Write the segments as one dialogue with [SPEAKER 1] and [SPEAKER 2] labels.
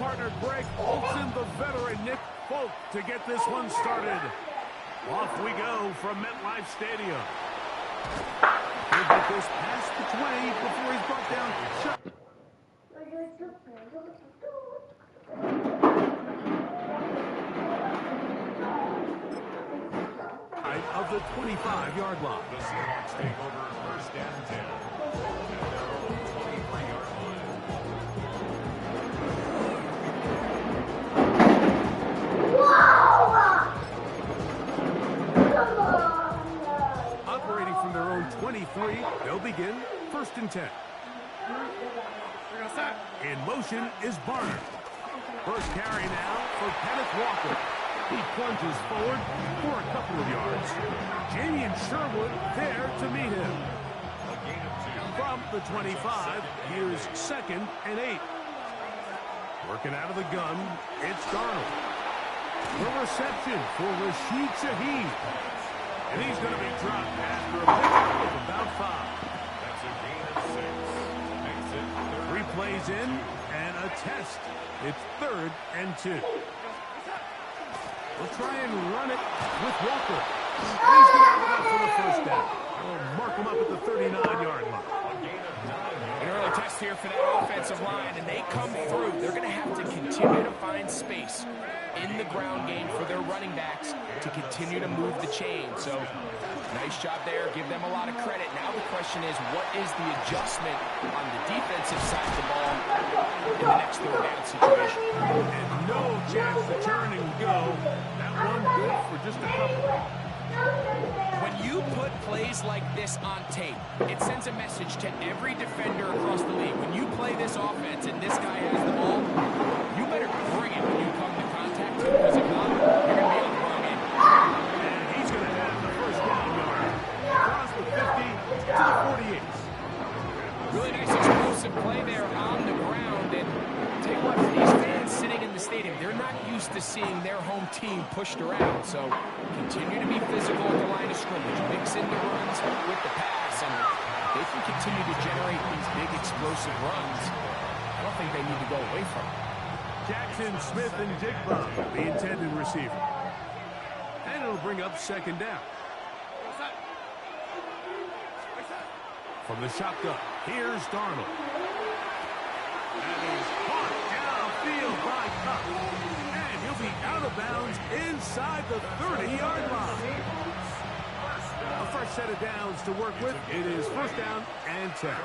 [SPEAKER 1] partner Greg Olson, the veteran Nick Folk to get this one started. Off we go from MetLife Stadium. He'll get this past the 20 before he's brought down. Of the 25-yard line.
[SPEAKER 2] The Seahawks take over first and 10 at their own 23-yard line.
[SPEAKER 1] Operating from their own 23, they'll begin first and 10. In motion is Barner. First carry now for Kenneth Walker. He plunges forward for a couple of yards. Jamie and Sherwood there to meet him. From the 25, here's second and 8. Working out of the gun, it's Darnold. The reception for Rashid Shaheed. And he's going to be dropped after a pickup of about 5.
[SPEAKER 2] That's a gain of 6. Makes it
[SPEAKER 1] 3 plays in and a test. It's third and 2. We'll try and run it with Walker. He's going to have enough for the first down. We'll mark him up at the 39-yard line.
[SPEAKER 3] An early test here for that offensive line, and they come through. They're going to have to continue to find space in the ground game for their running backs to continue to move the chain. So, nice job there. Give them a lot of credit. Now the question is, what is the adjustment on the defensive side of the ball in the next third down situation?
[SPEAKER 1] And no chance to turn and go. That one good for just a couple.
[SPEAKER 3] When you put plays like this on tape, it sends a message to every defender across the league. When you play this offense and this guy has the ball, you better bring it when you come to contact him, because if not, you're going to be on the wrong end.
[SPEAKER 1] And he's going to have the first down yard. Across the 50 to the 48.
[SPEAKER 3] Really nice explosive play there on the ground. And take what, for these fans sitting in the stadium, they're not used to seeing their home team pushed around. So continue to be physical at the line of scrimmage. Mix in the runs with the pass. And they can continue to generate these big explosive runs. I don't think they need to go away from it.
[SPEAKER 1] Jackson, Smith, and Jigba, the intended receiver. And it'll bring up second down. From the shotgun, here's Darnold. And he's caught downfield by Cup. And he'll be out of bounds inside the 30-yard line. A fresh set of downs to work with. It is first down and 10.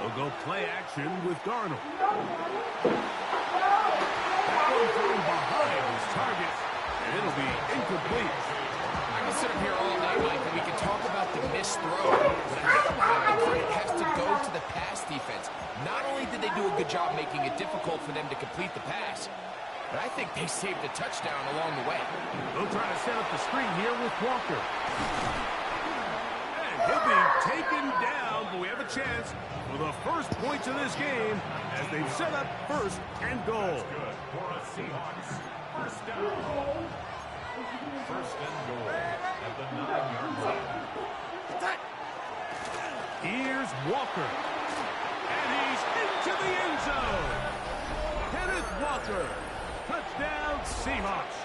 [SPEAKER 1] We'll go play action with Darnold. That one thrown behind his target, and it'll be incomplete.
[SPEAKER 3] I can sit up here all night, Mike, and we can talk about the missed throw, but I think a lot of the credit has to go to the pass defense. Not only did they do a good job making it difficult for them to complete the pass, but I think they saved a touchdown along the way.
[SPEAKER 1] They'll try to set up the screen here with Walker. And he'll be taken down, but we have a chance for the first points of this game as they've set up first and goal.
[SPEAKER 2] good for a Seahawks first down. First and goal at the 9-yard line.
[SPEAKER 1] Here's Walker. And he's into the end zone. Kenneth Walker. Touchdown, Seahawks.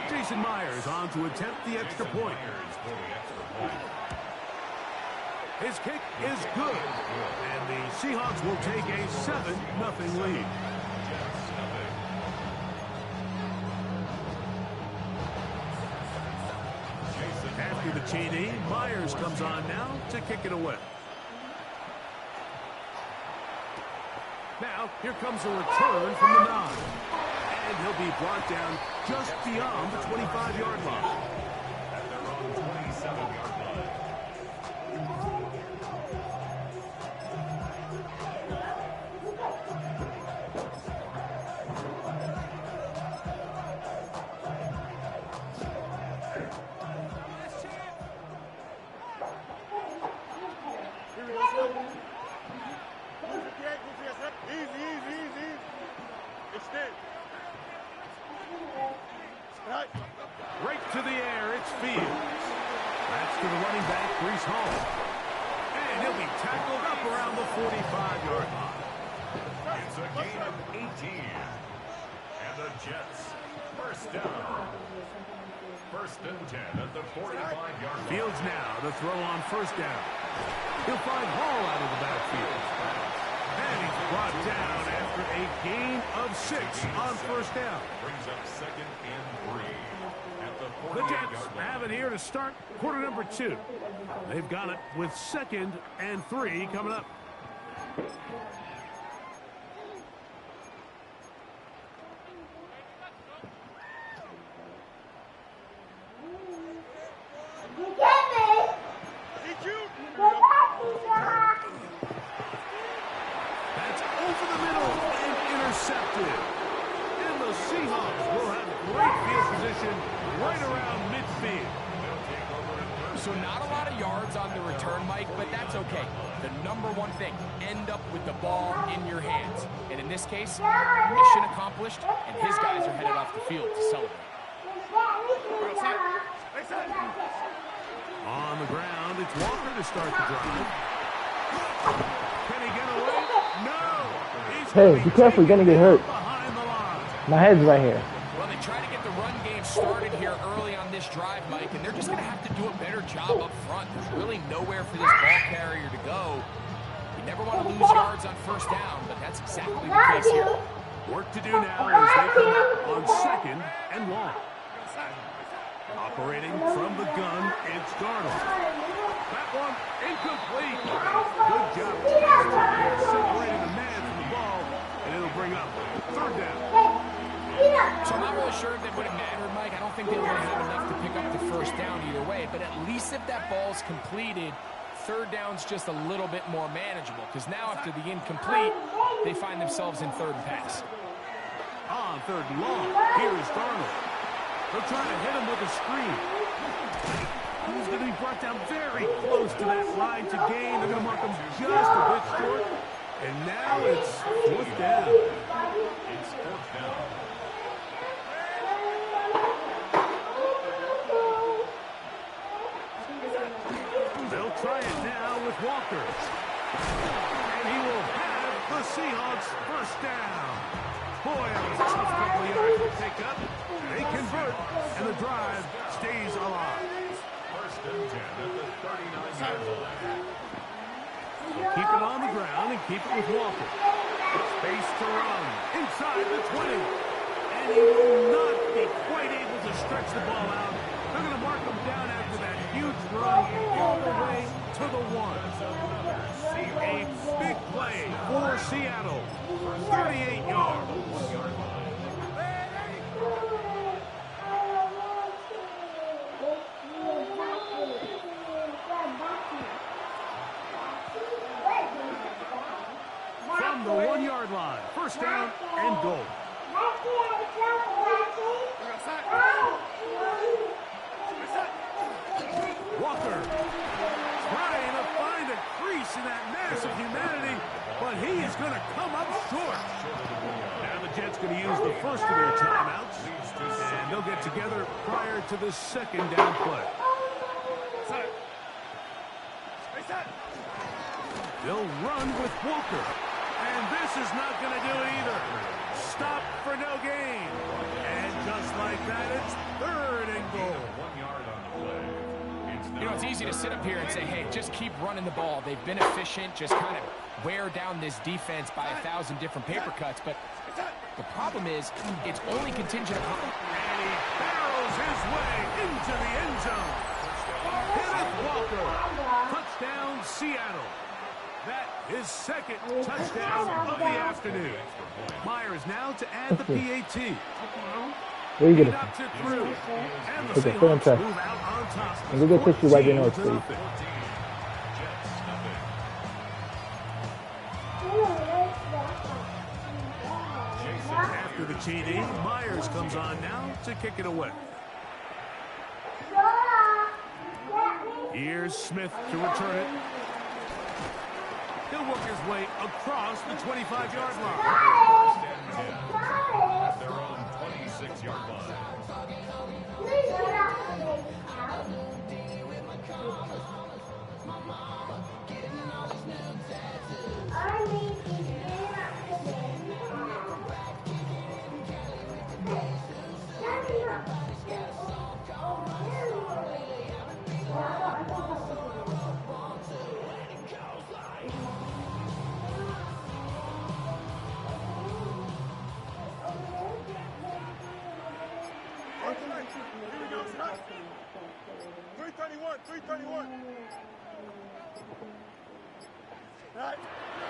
[SPEAKER 1] Jason Myers on to attempt the extra point. His kick is good. And the Seahawks will take a 7-0 lead. After the TD, Myers comes on now to kick it away. Now, here comes a return from the 9. And he'll be brought down just beyond the 25-yard line.
[SPEAKER 2] At their own 27-yard line.
[SPEAKER 1] Right to the air, it's Fields. That's to the running back, Brees Hall. And And he'll be tackled up around the 45-yard line.
[SPEAKER 2] It's a gain of 18. And the Jets, first down. First and 10 at the 45-yard line.
[SPEAKER 1] Fields now to throw on first down. He'll find Hall out of the backfield. And he's brought down after a gain of 6 on first down.
[SPEAKER 2] Brings up second and 3 at the
[SPEAKER 1] The
[SPEAKER 2] 48-yard
[SPEAKER 1] Jets
[SPEAKER 2] line.
[SPEAKER 1] have it here to start quarter number 2. They've got it with second and 3 coming up. That's over the middle and intercepted. And the Seahawks will have great field position right around midfield.
[SPEAKER 3] So not a lot of yards on the return, Mike, but that's okay. The number one thing, end up with the ball in your hands. And in this case, mission accomplished, and his guys are headed off the field to celebrate.
[SPEAKER 1] On the ground, it's Walker to start the drive. Can he get away? No! He's
[SPEAKER 4] Hey, be careful, you're gonna get hurt.
[SPEAKER 1] behind the line.
[SPEAKER 4] My head's right here.
[SPEAKER 3] Well, they try to get the run game started here early on this drive, Mike, and they're just going to have to do a better job up front. There's really nowhere for this ball carrier to go. You never want to lose yards on first down, but that's exactly the case here.
[SPEAKER 1] Work to do now as they come up on second and long. Operating from the gun, it's Darnold. That one incomplete. Good job. Separating the man from the ball, and it'll bring up third down.
[SPEAKER 3] So I'm not really sure if that would have mattered, Mike. I don't think they would have enough to pick up the first down either way, but at least if that ball's completed, third down's just a little bit more manageable, because now after the incomplete, they find themselves in third and pass.
[SPEAKER 1] On third and long, here's Darnold. They'll try to hit him with a screen. He's going to be brought down very close to that line to gain. They're going to mark him just a bit short. And now it's fourth down.
[SPEAKER 2] It's fourth down.
[SPEAKER 1] They'll try it now with Walker. And he will have the Seahawks first down. Boy, that was a tough couple of yards to pick up. They convert, and the drive stays alive.
[SPEAKER 2] First and 10 at the 39-yard line.
[SPEAKER 1] Keep it on the ground and keep it with Walker. Space to run inside the 20. And he will not be quite able to stretch the ball out. They're going to mark him down after that huge run all the way to the 1. A big play for Seattle. 38 yards. From the 1-yard line. First down and goal. Walker trying to find a crease in that mass of humanity, but he is going to come up short. Now the Jets going to use the first of their timeouts, and they'll get together prior to the second down play. They'll run with Walker, and this is not going to do it either. Stop for no gain. And just like that, it's third and goal.
[SPEAKER 2] 1 yard on the play.
[SPEAKER 3] You know, it's easy to sit up here and say, hey, just keep running the ball. They've been efficient, just kind of wear down this defense by 1,000 different paper cuts. But the problem is, it's only contingent upon...
[SPEAKER 1] And he barrels his way into the end zone. Kenneth Walker. Touchdown, Seattle. That is second touchdown of the afternoon. Myers now to add the PAT.
[SPEAKER 4] Where you get it?
[SPEAKER 1] Knocks it through. And the
[SPEAKER 4] Okay, fill in
[SPEAKER 1] Seahawks
[SPEAKER 4] press.
[SPEAKER 1] move out on top.
[SPEAKER 4] And go get tissue, wipe your nose, please.
[SPEAKER 1] After the TD, Myers comes on now to kick it away. Here's Smith to return it. He'll work his way across the 25-yard line.
[SPEAKER 2] At their own 26-yard line.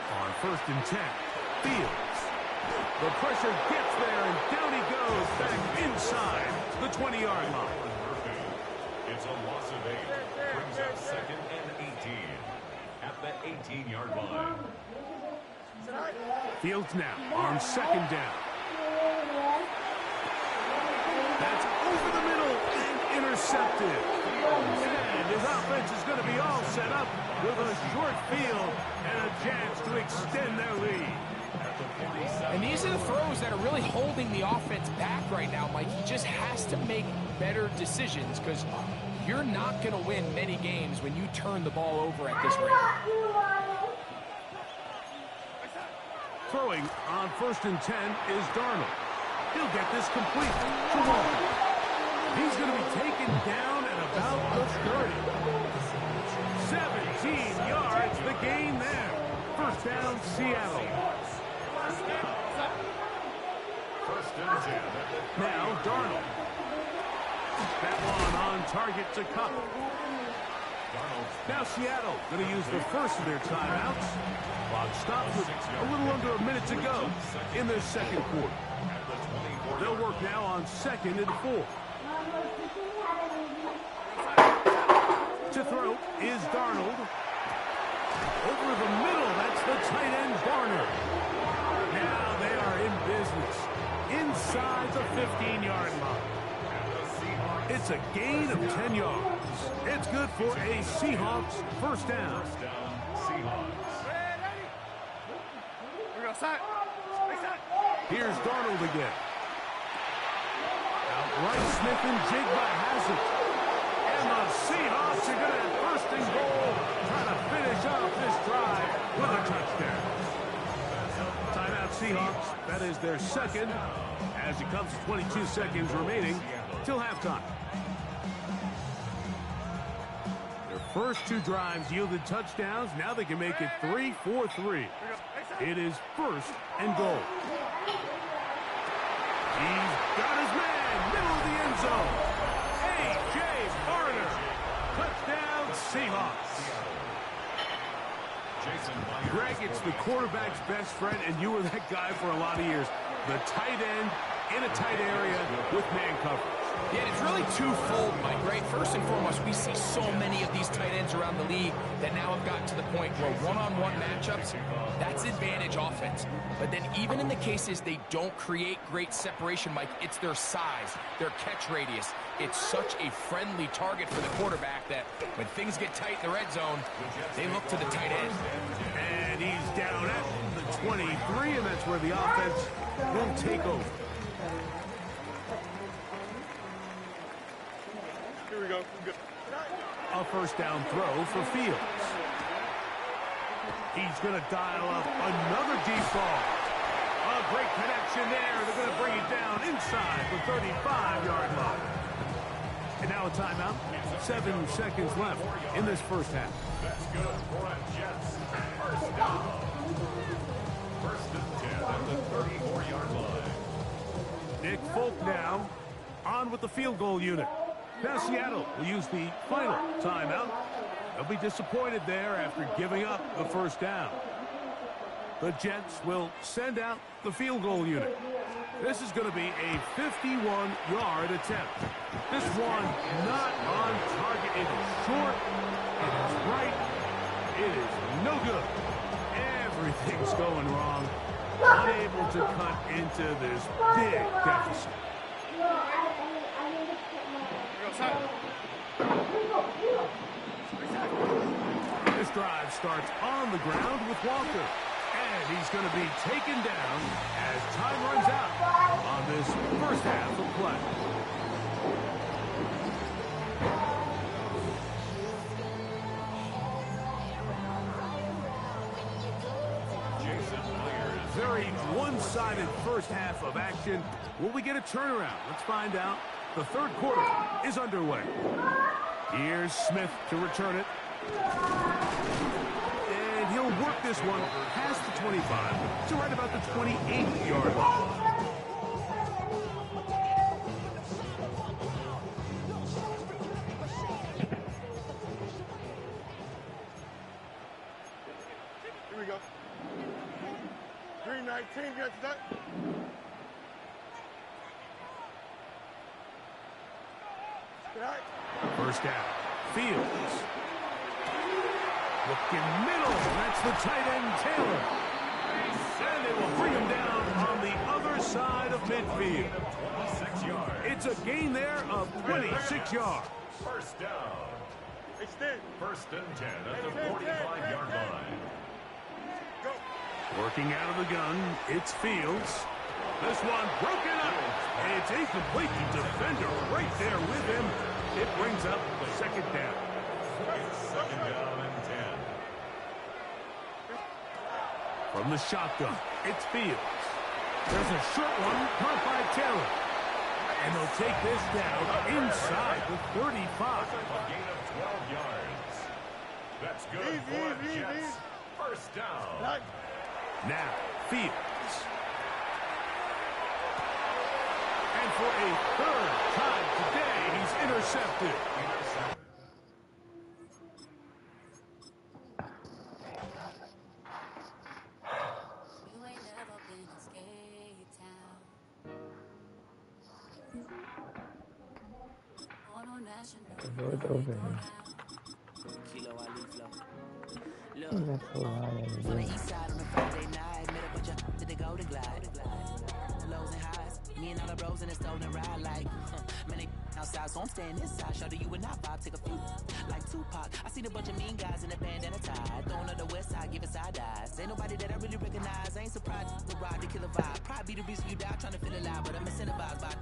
[SPEAKER 1] On 1st and 10, Fields. The pressure gets there, and down he goes back inside the 20-yard line.
[SPEAKER 2] It's a loss of 8. Brings up 2nd and 18 at the 18-yard line.
[SPEAKER 1] Fields now on 2nd down. That's over the middle and intercepted. And his offense is going to be all set up with a short field and a chance to extend their lead.
[SPEAKER 3] And these are the throws that are really holding the offense back right now, Mike. He just has to make better decisions because you're not going to win many games when you turn the ball over at this rate.
[SPEAKER 1] Throwing on 1st and 10 is Darnold. He'll get this complete to Walker. He's going to be taken down at about the 30. 17 yards, the gain there. 1st down, Seattle.
[SPEAKER 2] 1st and 10.
[SPEAKER 1] Now Darnold. That one on target to Cup. Now Seattle going to use the first of their timeouts. Clock stops with a little under a minute to go in their 2nd quarter. They'll work now on 2nd and 4. To throw is Darnold. Over the middle, that's the tight end Barner. Now they are in business inside the 15-yard line. It's a gain of 10 yards. It's good for a Seahawks 1st down. Here's Darnold again. Outright Smith and jig by Hazard. And the Seahawks are going to have 1st and goal, trying to finish off this drive with a touchdown. Timeout Seahawks. That is their 2nd as it comes to 22 seconds remaining till halftime. Their first 2 drives yielded touchdowns. Now they can make it 3-4-3. It is 1st and goal. He's got his man, middle of the end zone. A.J. Barner. Touchdown, Seahawks. Greg, it's the quarterback's best friend, and you were that guy for a lot of years. The tight end in a tight area with man coverage.
[SPEAKER 3] Yeah, it's really twofold, Mike, right? First and foremost, we see so many of these tight ends around the league that now have gotten to the point where one-on-one matchups, that's advantage offense. But then even in the cases they don't create great separation, Mike, it's their size, their catch radius. It's such a friendly target for the quarterback that when things get tight in the red zone, they look to the tight end.
[SPEAKER 1] And he's down at the 23, and that's where the offense will take over.
[SPEAKER 5] Here we go. Good.
[SPEAKER 1] A 1st down throw for Fields. He's going to dial up another deep ball. A great connection there. They're going to bring it down inside the 35-yard line. And now a timeout. 7 seconds left in this 1st half.
[SPEAKER 2] That's good for a Jets 1st down. 1st and 10 at the 34-yard line.
[SPEAKER 1] Nick Folk now on with the field goal unit. Now Seattle will use the final timeout. They'll be disappointed there after giving up the 1st down. The Jets will send out the field goal unit. This is going to be a 51-yard attempt. This one not on target. It is short. It is right. It is no good. Everything's going wrong. Unable to cut into this big deficit. This drive starts on the ground with Walker. And he's going to be taken down as time runs out on this 1st half of play. Very one-sided 1st half of action. Will we get a turnaround? Let's find out. The 3rd quarter is underway. Here's Smith to return it. And he'll work this one past the 25 to right about the 28-yard line. First down. Fields. Looking middle. That's the tight end, Taylor. And they will bring him down on the other side of midfield.
[SPEAKER 2] 26 yards.
[SPEAKER 1] It's a gain there of 26 yards.
[SPEAKER 2] First down. First and 10 at the 45-yard line.
[SPEAKER 1] Working out of the gun, it's Fields. This one broken up. It's incomplete. The defender right there with him. It brings up second down.
[SPEAKER 2] It's second down and 10.
[SPEAKER 1] From the shotgun, it's Fields. There's a short one caught by Taylor. And they'll take this down inside the 35.
[SPEAKER 2] A gain of 12 yards. That's good for the Jets. First down.
[SPEAKER 1] Now, Fields. And for a third time today, he's intercepted.
[SPEAKER 4] That's so loud.
[SPEAKER 5] On the east side on a Friday night, met a bunch of to the Golden Glide. Lows and highs, me and all the bros in a stolen ride like, man, they outside, so I'm staying inside. Show you and I vibe, take a few like Tupac. I seen a bunch of mean guys in a bandana tie, throwing on the west side, giving side eyes. Ain't nobody that I really recognize. I ain't surprised to ride the killer vibe. Probably be the reason you die trying to feel alive, but I'm incentivized by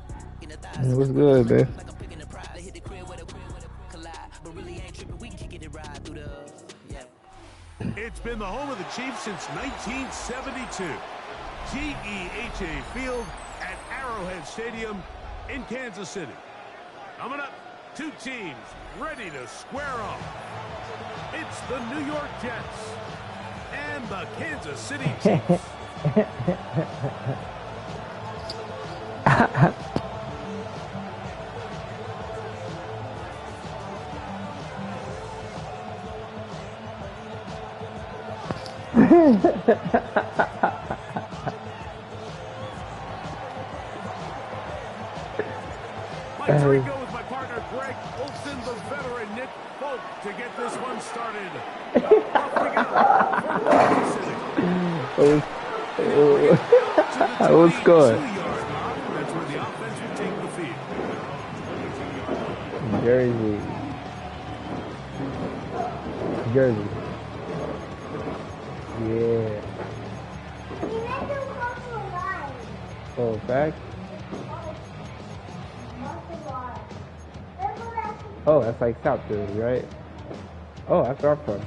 [SPEAKER 5] in the thighs.
[SPEAKER 4] What's good, man?
[SPEAKER 5] Like I'm picking a prize. Hit the crib with a collide, but really ain't tripping. We can kick it ride through the
[SPEAKER 1] It's been the home of the Chiefs since 1972. H2H Field at Arrowhead Stadium in Kansas City. Coming up, two teams ready to square off. It's the New York Jets and the Kansas City Chiefs. My drink go with my partner Greg Olson, the veteran Nick Folk to get this one started. Off we go for Kansas City.
[SPEAKER 4] I was scored.
[SPEAKER 1] That's where the offense will take the field.
[SPEAKER 4] Jersey. Yeah. Oh, back? Oh, that's like South Jersey, right? Oh, that's where I'm from.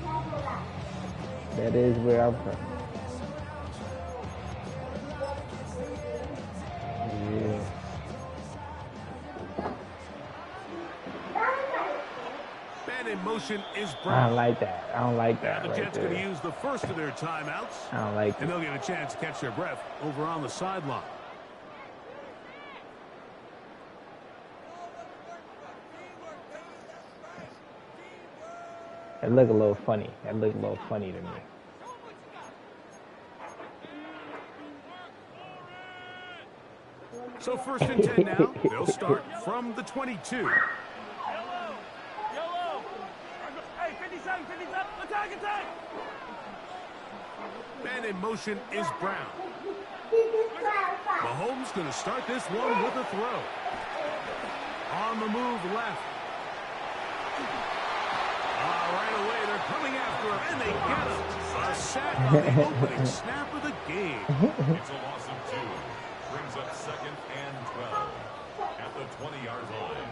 [SPEAKER 4] That is where I'm from. Yeah.
[SPEAKER 1] Man in motion is
[SPEAKER 4] I
[SPEAKER 1] Brown.
[SPEAKER 4] don't like that. I don't like
[SPEAKER 1] Now
[SPEAKER 4] that
[SPEAKER 1] the
[SPEAKER 4] right
[SPEAKER 1] Jets going to
[SPEAKER 4] there.
[SPEAKER 1] use the first of their timeouts.
[SPEAKER 4] I don't like
[SPEAKER 1] And
[SPEAKER 4] it.
[SPEAKER 1] they'll get a chance to catch their breath over on the sideline.
[SPEAKER 4] That look a little funny. That look a little funny to me.
[SPEAKER 1] So first and 10 now. They'll start from the 22.
[SPEAKER 6] Yellow. Hey, 57, 57. Attack.
[SPEAKER 1] Man in motion is Brown. Mahomes going to start this one with a throw. On the move left. Right away, they're coming after him, and they get him. A sack on the opening snap of the game.
[SPEAKER 2] It's a loss of 2. Brings up second and 12 at the 20-yard line.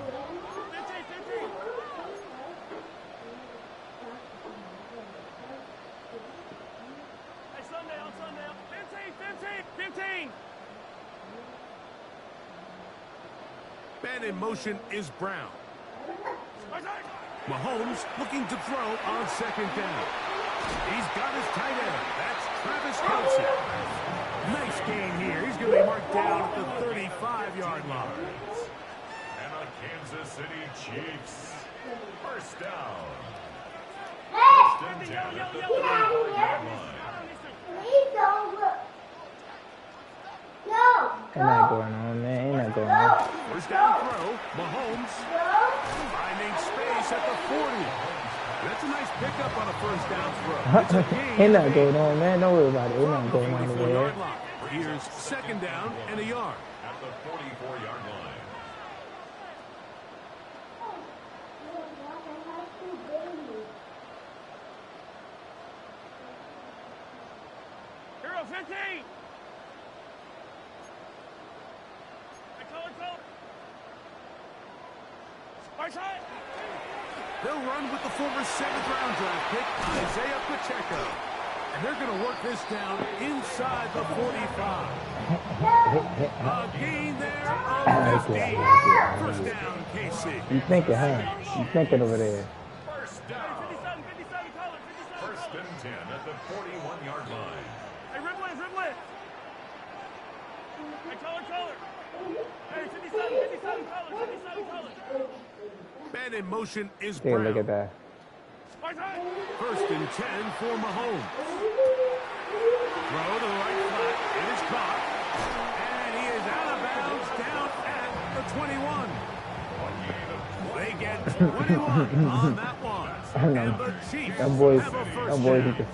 [SPEAKER 6] 15. Hey, Sunday. 15.
[SPEAKER 1] Man in motion is Brown. Mahomes looking to throw on second down. He's got his tight end. That's Travis Kelce. Nice gain here. He's going to be marked down at the 35-yard line.
[SPEAKER 2] And the Kansas City Chiefs. First down. First and 10 at the 35-yard line.
[SPEAKER 4] Ain't not going on, man. Ain't not going on.
[SPEAKER 1] First down throw, Mahomes finding space at the 40. That's a nice pickup on a first down throw. It's a gain.
[SPEAKER 4] Ain't not going on, man. Don't worry about it. Ain't not going on over there.
[SPEAKER 1] 44-yard line. Here's second down and a yard.
[SPEAKER 2] At the 44-yard line.
[SPEAKER 6] Hero 15.
[SPEAKER 1] They'll run with the former 7th-round draft pick, Isaiah Pacheco. And they're going to work this down inside the 45. A gain there of 15. First down, KC.
[SPEAKER 4] You thinking, huh? You thinking over there.
[SPEAKER 2] First down.
[SPEAKER 6] 57, color, 57.
[SPEAKER 2] First and 10 at the 41-yard line.
[SPEAKER 6] Hey, Riblet. Hey, color. Hey, 57, color.
[SPEAKER 1] Man in motion is
[SPEAKER 4] Take a
[SPEAKER 1] Brown.
[SPEAKER 4] look at that.
[SPEAKER 1] First and 10 for Mahomes. Throw to the right flat. It is caught. And he is out of bounds down at the 21. They get 21 on that one. And the Chiefs
[SPEAKER 4] Them boys,
[SPEAKER 1] have a first
[SPEAKER 4] them boys,
[SPEAKER 1] down.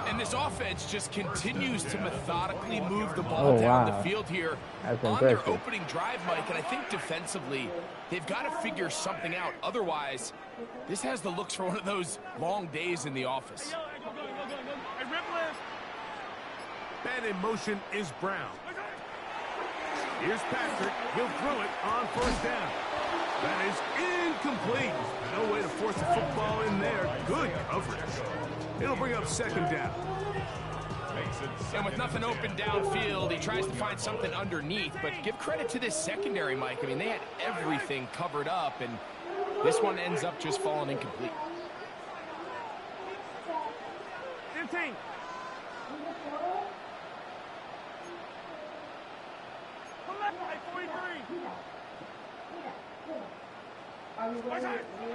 [SPEAKER 3] And this offense just continues to methodically move the ball down the field here
[SPEAKER 4] That's
[SPEAKER 3] on
[SPEAKER 4] impressive.
[SPEAKER 3] their opening drive, Mike. And I think defensively, they've got to figure something out. Otherwise, this has the looks for one of those long days in the office.
[SPEAKER 6] Hey, Riblet.
[SPEAKER 1] Man in motion is Brown. Here's Patrick. He'll throw it on first down. That is incomplete. No way to force the football in there. Good coverage. It'll bring up second down.
[SPEAKER 3] And with nothing open downfield, he tries to find something underneath. But give credit to this secondary, Mike. I mean, they had everything covered up, and this one ends up just falling incomplete.
[SPEAKER 6] 15. Come back. Hey, 43.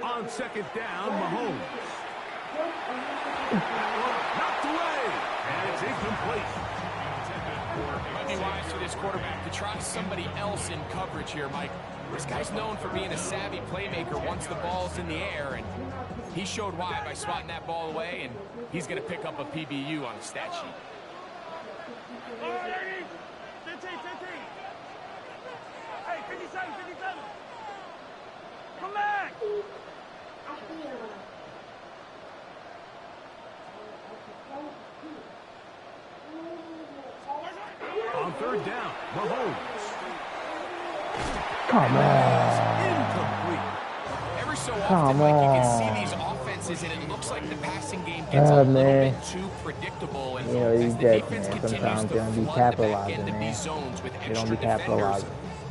[SPEAKER 1] On second down, Mahomes. Knocked away, and it's incomplete.
[SPEAKER 3] Might be wise for this quarterback to try somebody else in coverage here, Mike. This guy's known for being a savvy playmaker once the ball's in the air, and he showed why by swatting that ball away, and he's going to pick up a PBU on the stat sheet.
[SPEAKER 6] 15. Hey, 57. Come back.
[SPEAKER 1] On third down, Mahomes.
[SPEAKER 4] Come on.
[SPEAKER 1] Incomplete.
[SPEAKER 3] Every so often,
[SPEAKER 4] Come
[SPEAKER 3] Mike, you
[SPEAKER 4] on.
[SPEAKER 3] can see these offenses, and it looks like the passing game gets a little
[SPEAKER 4] man.
[SPEAKER 3] bit too predictable. And
[SPEAKER 4] You know,
[SPEAKER 3] as
[SPEAKER 4] these
[SPEAKER 3] the
[SPEAKER 4] Jets,
[SPEAKER 3] defense
[SPEAKER 4] man,
[SPEAKER 3] continues
[SPEAKER 4] sometimes
[SPEAKER 3] to
[SPEAKER 4] they don't be
[SPEAKER 3] flood the back
[SPEAKER 4] capitalizing,
[SPEAKER 3] end of
[SPEAKER 4] man.
[SPEAKER 3] these zones with
[SPEAKER 4] They
[SPEAKER 3] extra
[SPEAKER 4] don't be
[SPEAKER 3] defenders,
[SPEAKER 4] capitalizing.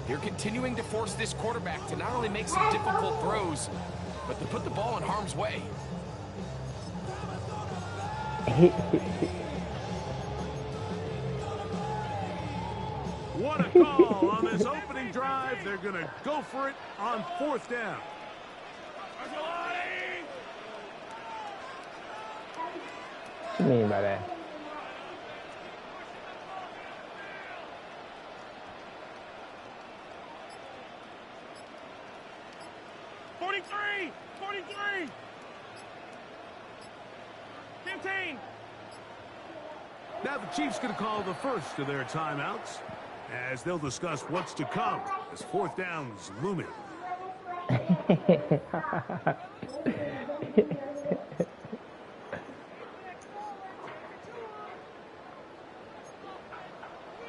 [SPEAKER 3] they're continuing to force this quarterback to not only make some difficult throws, but to put the ball in harm's way.
[SPEAKER 1] What a call on this opening drive. They're going to go for it on fourth down.
[SPEAKER 4] What you mean by that?
[SPEAKER 6] Forty-three. 15.
[SPEAKER 1] Now the Chiefs going to call the first of their timeouts as they'll discuss what's to come as fourth down's looming.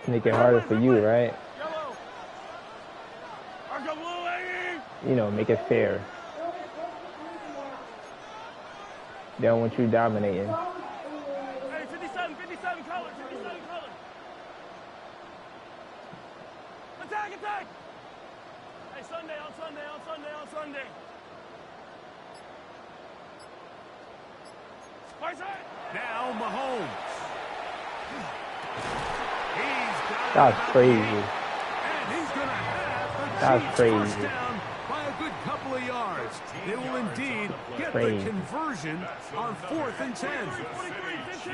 [SPEAKER 4] Make it harder for you, right?
[SPEAKER 6] Yellow. Arco blue, hanging.
[SPEAKER 4] You know, make it fair. They don't want you dominating.
[SPEAKER 6] Hey, 57 color. Attack. Hey, Sunday.
[SPEAKER 1] Now Mahomes. He's got
[SPEAKER 4] That's crazy.
[SPEAKER 1] And he's going to have the
[SPEAKER 4] That's
[SPEAKER 1] Chiefs
[SPEAKER 4] crazy.
[SPEAKER 1] first down by a good couple of yards. They will indeed get
[SPEAKER 4] Crazy.
[SPEAKER 1] the conversion on 4th and 10.
[SPEAKER 6] 43, 15.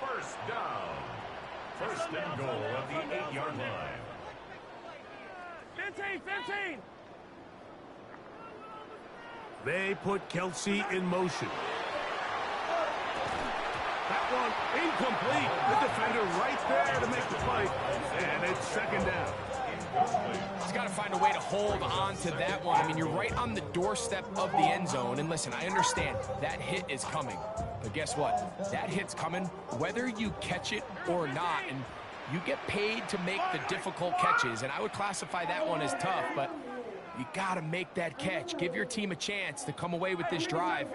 [SPEAKER 2] First down. First and goal at the 8-yard line.
[SPEAKER 6] 15, 15.
[SPEAKER 1] They put Kelsey in motion. That one incomplete. The defender right there to make the play. And it's second down.
[SPEAKER 3] He's got to find a way to hold on to that one. I mean, you're right on the doorstep of the end zone. And listen, I understand that hit is coming. But guess what? That hit's coming whether you catch it or not. And you get paid to make the difficult catches. And I would classify that one as tough, but you got to make that catch. Give your team a chance to come away with this drive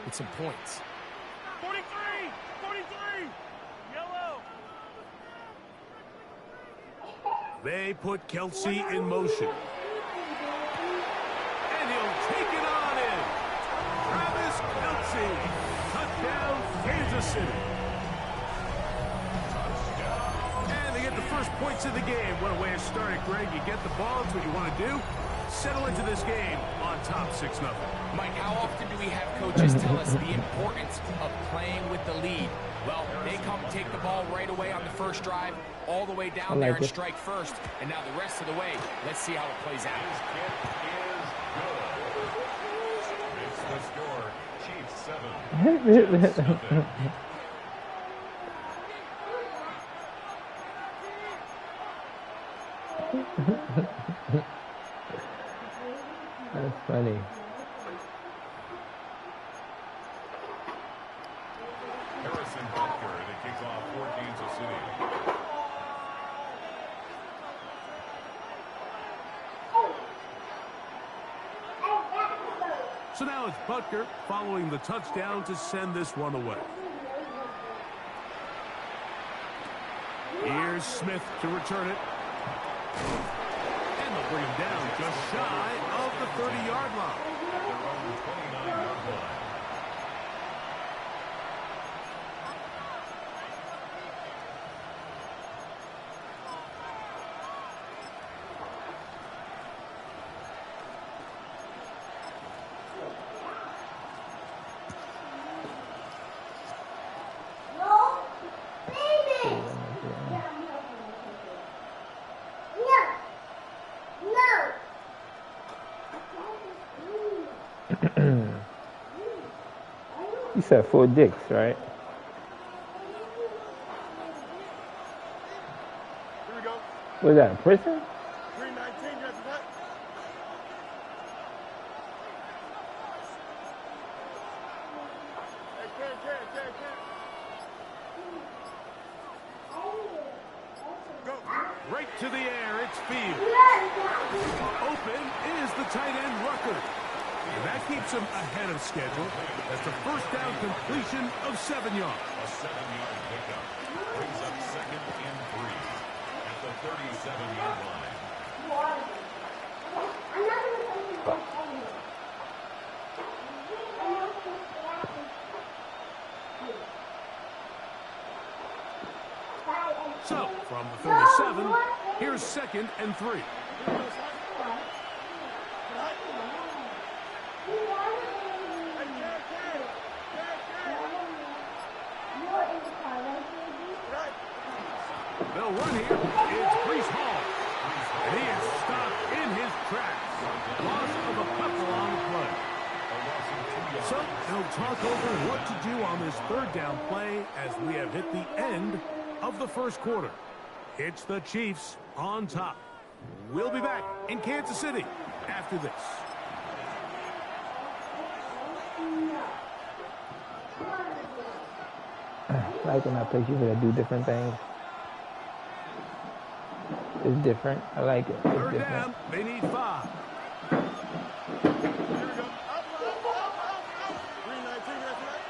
[SPEAKER 3] with some points.
[SPEAKER 6] 43, 43. Yellow.
[SPEAKER 1] They put Kelsey in motion. And he'll take it on in. Travis Kelsey. Touchdown, Kansas City. And they get the first points of the game. What a way to start it, Greg. You get the ball. It's what you want to do. Settle into this game on top 6-0.
[SPEAKER 3] Mike, how often do we have coaches tell us the importance of playing with the lead? Well, they come take the ball right away on the first drive, all the way down there and strike first. And now the rest of the way, let's see how it plays out.
[SPEAKER 2] His kick is good. Makes the score, Chiefs 7. Jets nothing.
[SPEAKER 4] That's funny.
[SPEAKER 2] Harrison Butker to kick off for Kansas City.
[SPEAKER 1] So now it's Butker following the touchdown to send this one away. Here's Smith to return it. And they'll bring him down just shy of the 30-yard line.
[SPEAKER 2] At their own 29-yard line.
[SPEAKER 4] You said 4 dicks, right?
[SPEAKER 6] Here we go.
[SPEAKER 4] Was that a prison?
[SPEAKER 6] 319, you have that? Hey, can. Go.
[SPEAKER 1] Right to the air, it's Fields. Open is the tight end Rucker. And that keeps him ahead of schedule. That's a first down completion of 7 yards.
[SPEAKER 2] A 7-yard pickup. Brings up second and 3 at the 37-yard line.
[SPEAKER 1] So, from the 37, here's second and 3. They'll run here. It's Breece Hall. And he is stopped in his tracks. Loss of a couple on the play. So they'll talk over what to do on this third down play as we have hit the end of the first quarter. It's the Chiefs on top. We'll be back in Kansas City after this.
[SPEAKER 4] Like when I play people that do different things. It's different. I like it. It's
[SPEAKER 1] Third
[SPEAKER 4] different.
[SPEAKER 1] down, they need 5.
[SPEAKER 6] Here we go. Up. 319, you have that?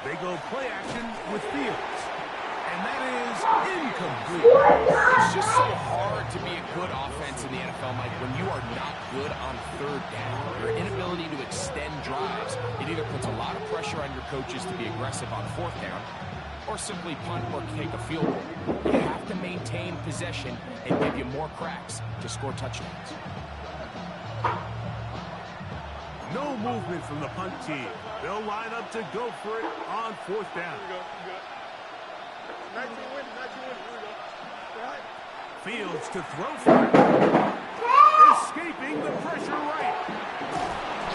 [SPEAKER 1] They go play action with Fields. And that is incomplete.
[SPEAKER 3] It's just so hard to be a good offense in the NFL, Mike, when you are not good on third down. Your inability to extend drives, it either puts a lot of pressure on your coaches to be aggressive on fourth down or simply punt or take a field goal. You have to maintain possession and give you more cracks to score touchdowns.
[SPEAKER 1] No movement from the punt team. They'll line up to go for it on 4th down.
[SPEAKER 6] Here we go. 19 wins. 19 wins. Here we go. All right.
[SPEAKER 1] Fields to throw for it. Escaping the pressure right.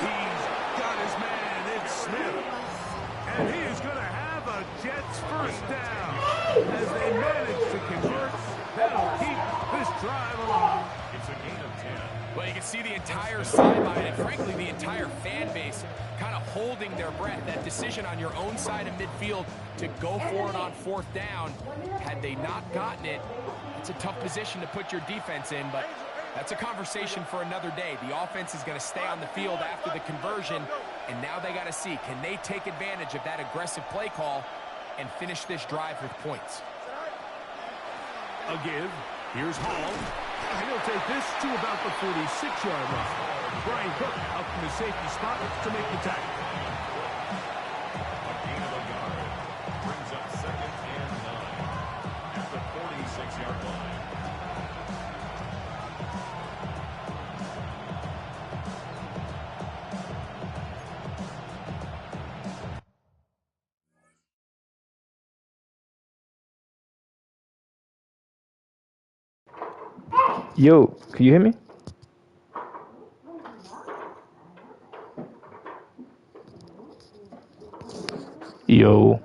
[SPEAKER 1] He's got his man. It's Smith. And he is going to have a Jets first down. As they manage to convert, that'll keep this drive alive.
[SPEAKER 2] It's a gain of 10.
[SPEAKER 3] Well, you can see the entire sideline and, frankly, the entire fan base kind of holding their breath. That decision on your own side of midfield to go for it on 4th down, had they not gotten it, it's a tough position to put your defense in, but that's a conversation for another day. The offense is going to stay on the field after the conversion, and now they got to see, can they take advantage of that aggressive play call and finish this drive with points?
[SPEAKER 1] A give. Here's Hall. He'll take this to about the 46-yard line. Brian Cook up from the safety spot to make the tackle.
[SPEAKER 2] A gain of a yard. Brings up 2nd and 9 at the 46-yard line.
[SPEAKER 4] Yo, can you hear me? Yo.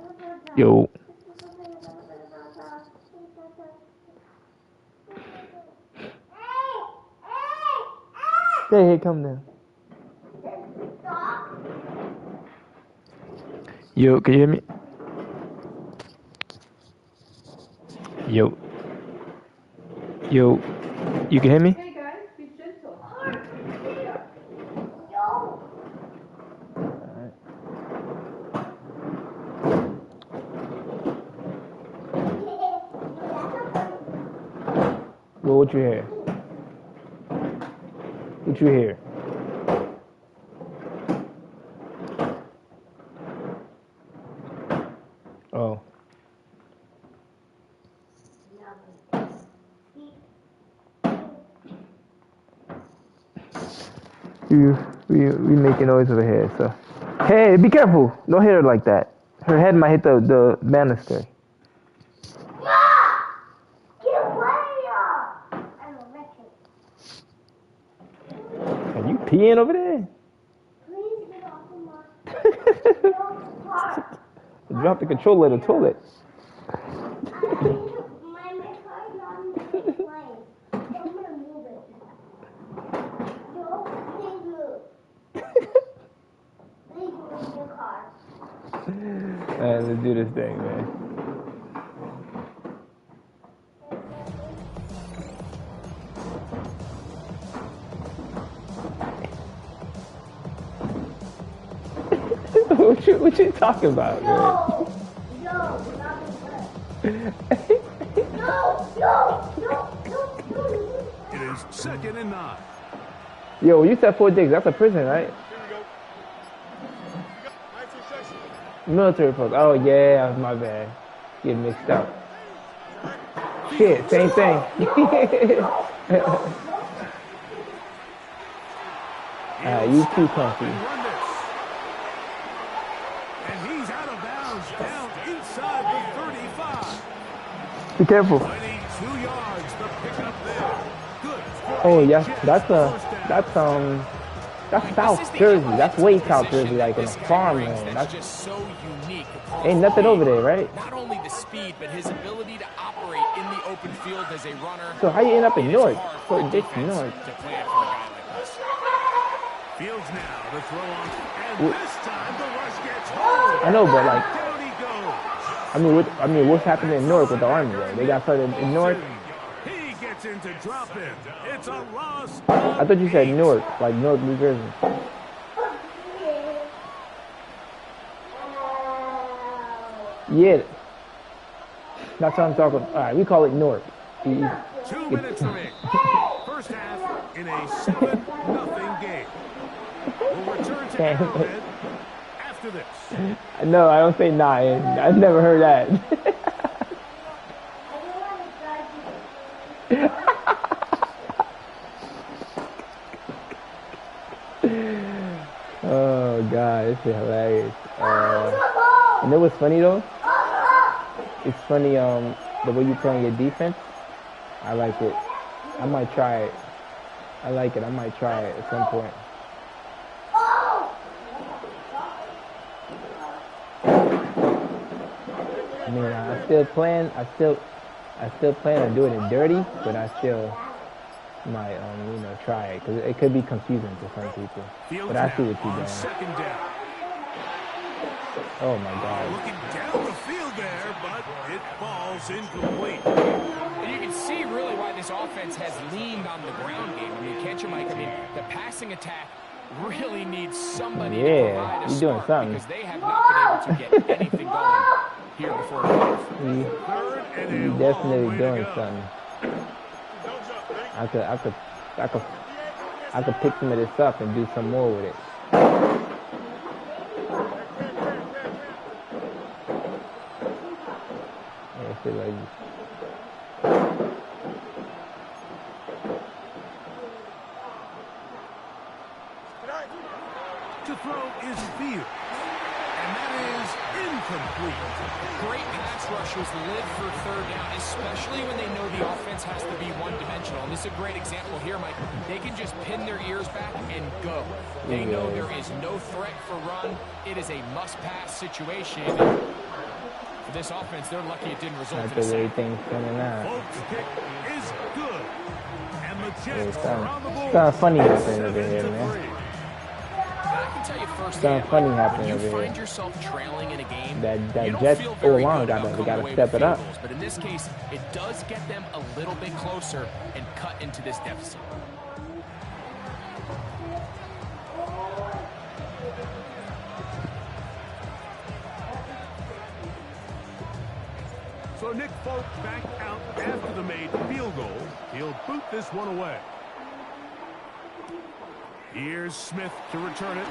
[SPEAKER 4] Hey, come down. Yo, can you hear me? Yo. You can hear me?
[SPEAKER 7] Hey guys, be gentle.
[SPEAKER 4] Well, what you hear? What you hear? Oh. We making noise over here, so. Hey, be careful. Don't hit her like that. Her head might hit the banister. Are you peeing over there?
[SPEAKER 8] Please get off of my
[SPEAKER 4] Drop the controller in the toilet.
[SPEAKER 8] my car's not in the same place. So I'm gonna move it. No, please move. Please move your car.
[SPEAKER 4] Let's do this thing, man. What you talking about, man?
[SPEAKER 8] No, not the No.
[SPEAKER 1] It is 2nd and 9.
[SPEAKER 4] Yo, you said 4 digs. That's a prison, right?
[SPEAKER 6] Here we go. 19 section.
[SPEAKER 4] Military post. Oh, yeah, my bad. Getting mixed up. Shit, same thing. You too comfy.
[SPEAKER 1] And he's out of bounds down inside the 35.
[SPEAKER 4] Be careful.
[SPEAKER 1] 22 yards, the pickup there. Good.
[SPEAKER 4] Oh, yeah, that's South Jersey. That's way South Jersey, like in a farmland.
[SPEAKER 3] That's just so unique.
[SPEAKER 4] Ain't nothing over there, right?
[SPEAKER 3] Not only the speed, but his ability to operate in the open field as a runner.
[SPEAKER 4] So how you end up in Newark?
[SPEAKER 3] For
[SPEAKER 4] Dick Newark.
[SPEAKER 3] to plan for a guy like this.
[SPEAKER 1] Fields now to throw on. And this time the rush gets home.
[SPEAKER 4] I know, but like,
[SPEAKER 1] Down he goes.
[SPEAKER 4] I mean, what's happening in Newark with the Army? Though? They got started in Newark.
[SPEAKER 1] He gets into drop in. It's a loss.
[SPEAKER 4] I thought you said Newark, like Newark, New Jersey. Yeah, that's what I'm talking. All right, we call it Newark.
[SPEAKER 1] 2 minutes remaining. First half in a 7-0 game. We'll return to Arrowhead after this.
[SPEAKER 4] No, I don't say nine. I've never heard that. shit hilarious. You know what's funny though? It's funny, the way you play on your defense. I like it. I might try it. I like it. I might try it at some point. I mean, I still plan on doing it dirty, but I still might, try it because it could be confusing to some people. But I see what you're doing.
[SPEAKER 1] Second down.
[SPEAKER 4] Oh my God!
[SPEAKER 1] Looking down the field there, but it falls incomplete.
[SPEAKER 3] And you can see really why this offense has leaned on the ground game. I mean, can't you, Mike? I mean, the passing attack really needs somebody to provide a
[SPEAKER 4] doing
[SPEAKER 3] spark
[SPEAKER 4] something.
[SPEAKER 3] because they have not been able to get anything going here before the half.
[SPEAKER 4] He's definitely doing something. I could pick some of this up and do some more with it. Yeah, shit like this.
[SPEAKER 1] To throw is Field, and that is incomplete.
[SPEAKER 3] Great pass rushers live for third down, especially when they know the offense has to be one-dimensional. And this is a great example here, Mike. They can just pin their ears back and go. They know there is no threat for run. It is a must-pass situation. For this offense, they're lucky it didn't result in a sack.
[SPEAKER 1] Folks' kick is good, and the Jets are on the board.
[SPEAKER 4] It's funny happening over here, man.
[SPEAKER 3] I can tell you
[SPEAKER 4] It's kind of funny happening
[SPEAKER 3] when you
[SPEAKER 4] over
[SPEAKER 3] find
[SPEAKER 4] here.
[SPEAKER 3] yourself trailing in a game,
[SPEAKER 4] That
[SPEAKER 3] you don't
[SPEAKER 4] Jets
[SPEAKER 3] feel very
[SPEAKER 4] O-line
[SPEAKER 3] good about
[SPEAKER 4] we got
[SPEAKER 3] coming
[SPEAKER 4] to
[SPEAKER 3] away
[SPEAKER 4] step
[SPEAKER 3] with
[SPEAKER 4] it up.
[SPEAKER 3] field goals. But in this case, it does get them a little bit closer and cut into this deficit.
[SPEAKER 1] So Nick Folk back out after the made field goal. He'll boot this one away. Here's Smith to return it.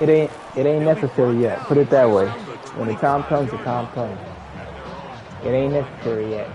[SPEAKER 4] It ain't necessary yet. Put it that way. When the time comes, the time comes. It ain't necessary yet.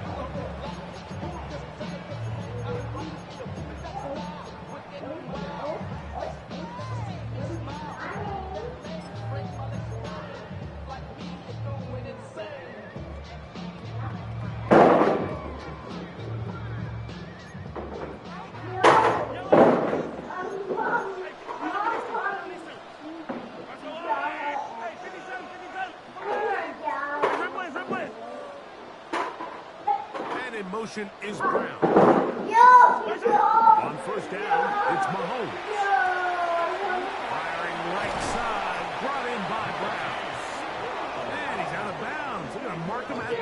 [SPEAKER 1] Motion is Brown. On first down, it's Mahomes. Firing right side, brought in by Brown. And he's out of bounds. They're going to mark him at the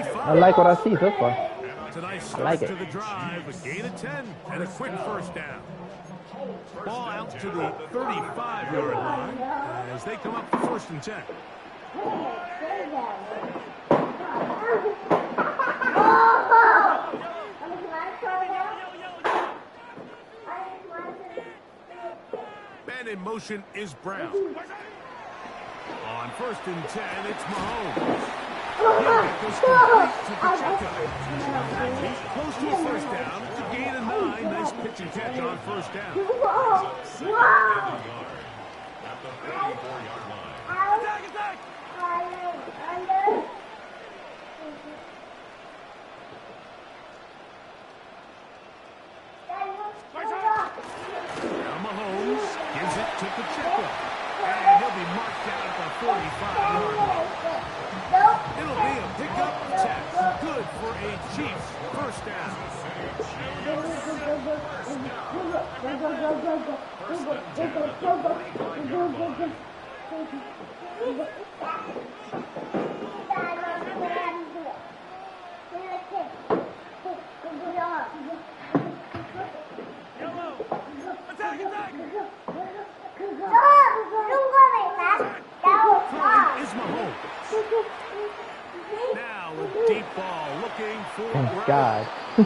[SPEAKER 1] 35.
[SPEAKER 4] I like what I see so far.
[SPEAKER 1] It's a nice start
[SPEAKER 4] like it.
[SPEAKER 1] to the drive. A gain of 10 and a quick first down. Ball out to the 35-yard line as they come up for first and 10. Man in motion is Brown. On first and 10, it's Mahomes. He'll get this complete to Pacheco. He's close to a first down. It's a gain of 9. Nice pitch and catch on first down.
[SPEAKER 2] At the 34-yard line.
[SPEAKER 8] Attack!
[SPEAKER 1] Now Mahomes gives it to Pacheco. And he'll be marked down at the 45-yard line. It'll be a pickup 10. Good for a Chiefs first down. Throwing is Mahomes. Now a deep ball looking for
[SPEAKER 4] Thank
[SPEAKER 1] Brown.
[SPEAKER 4] God.
[SPEAKER 3] I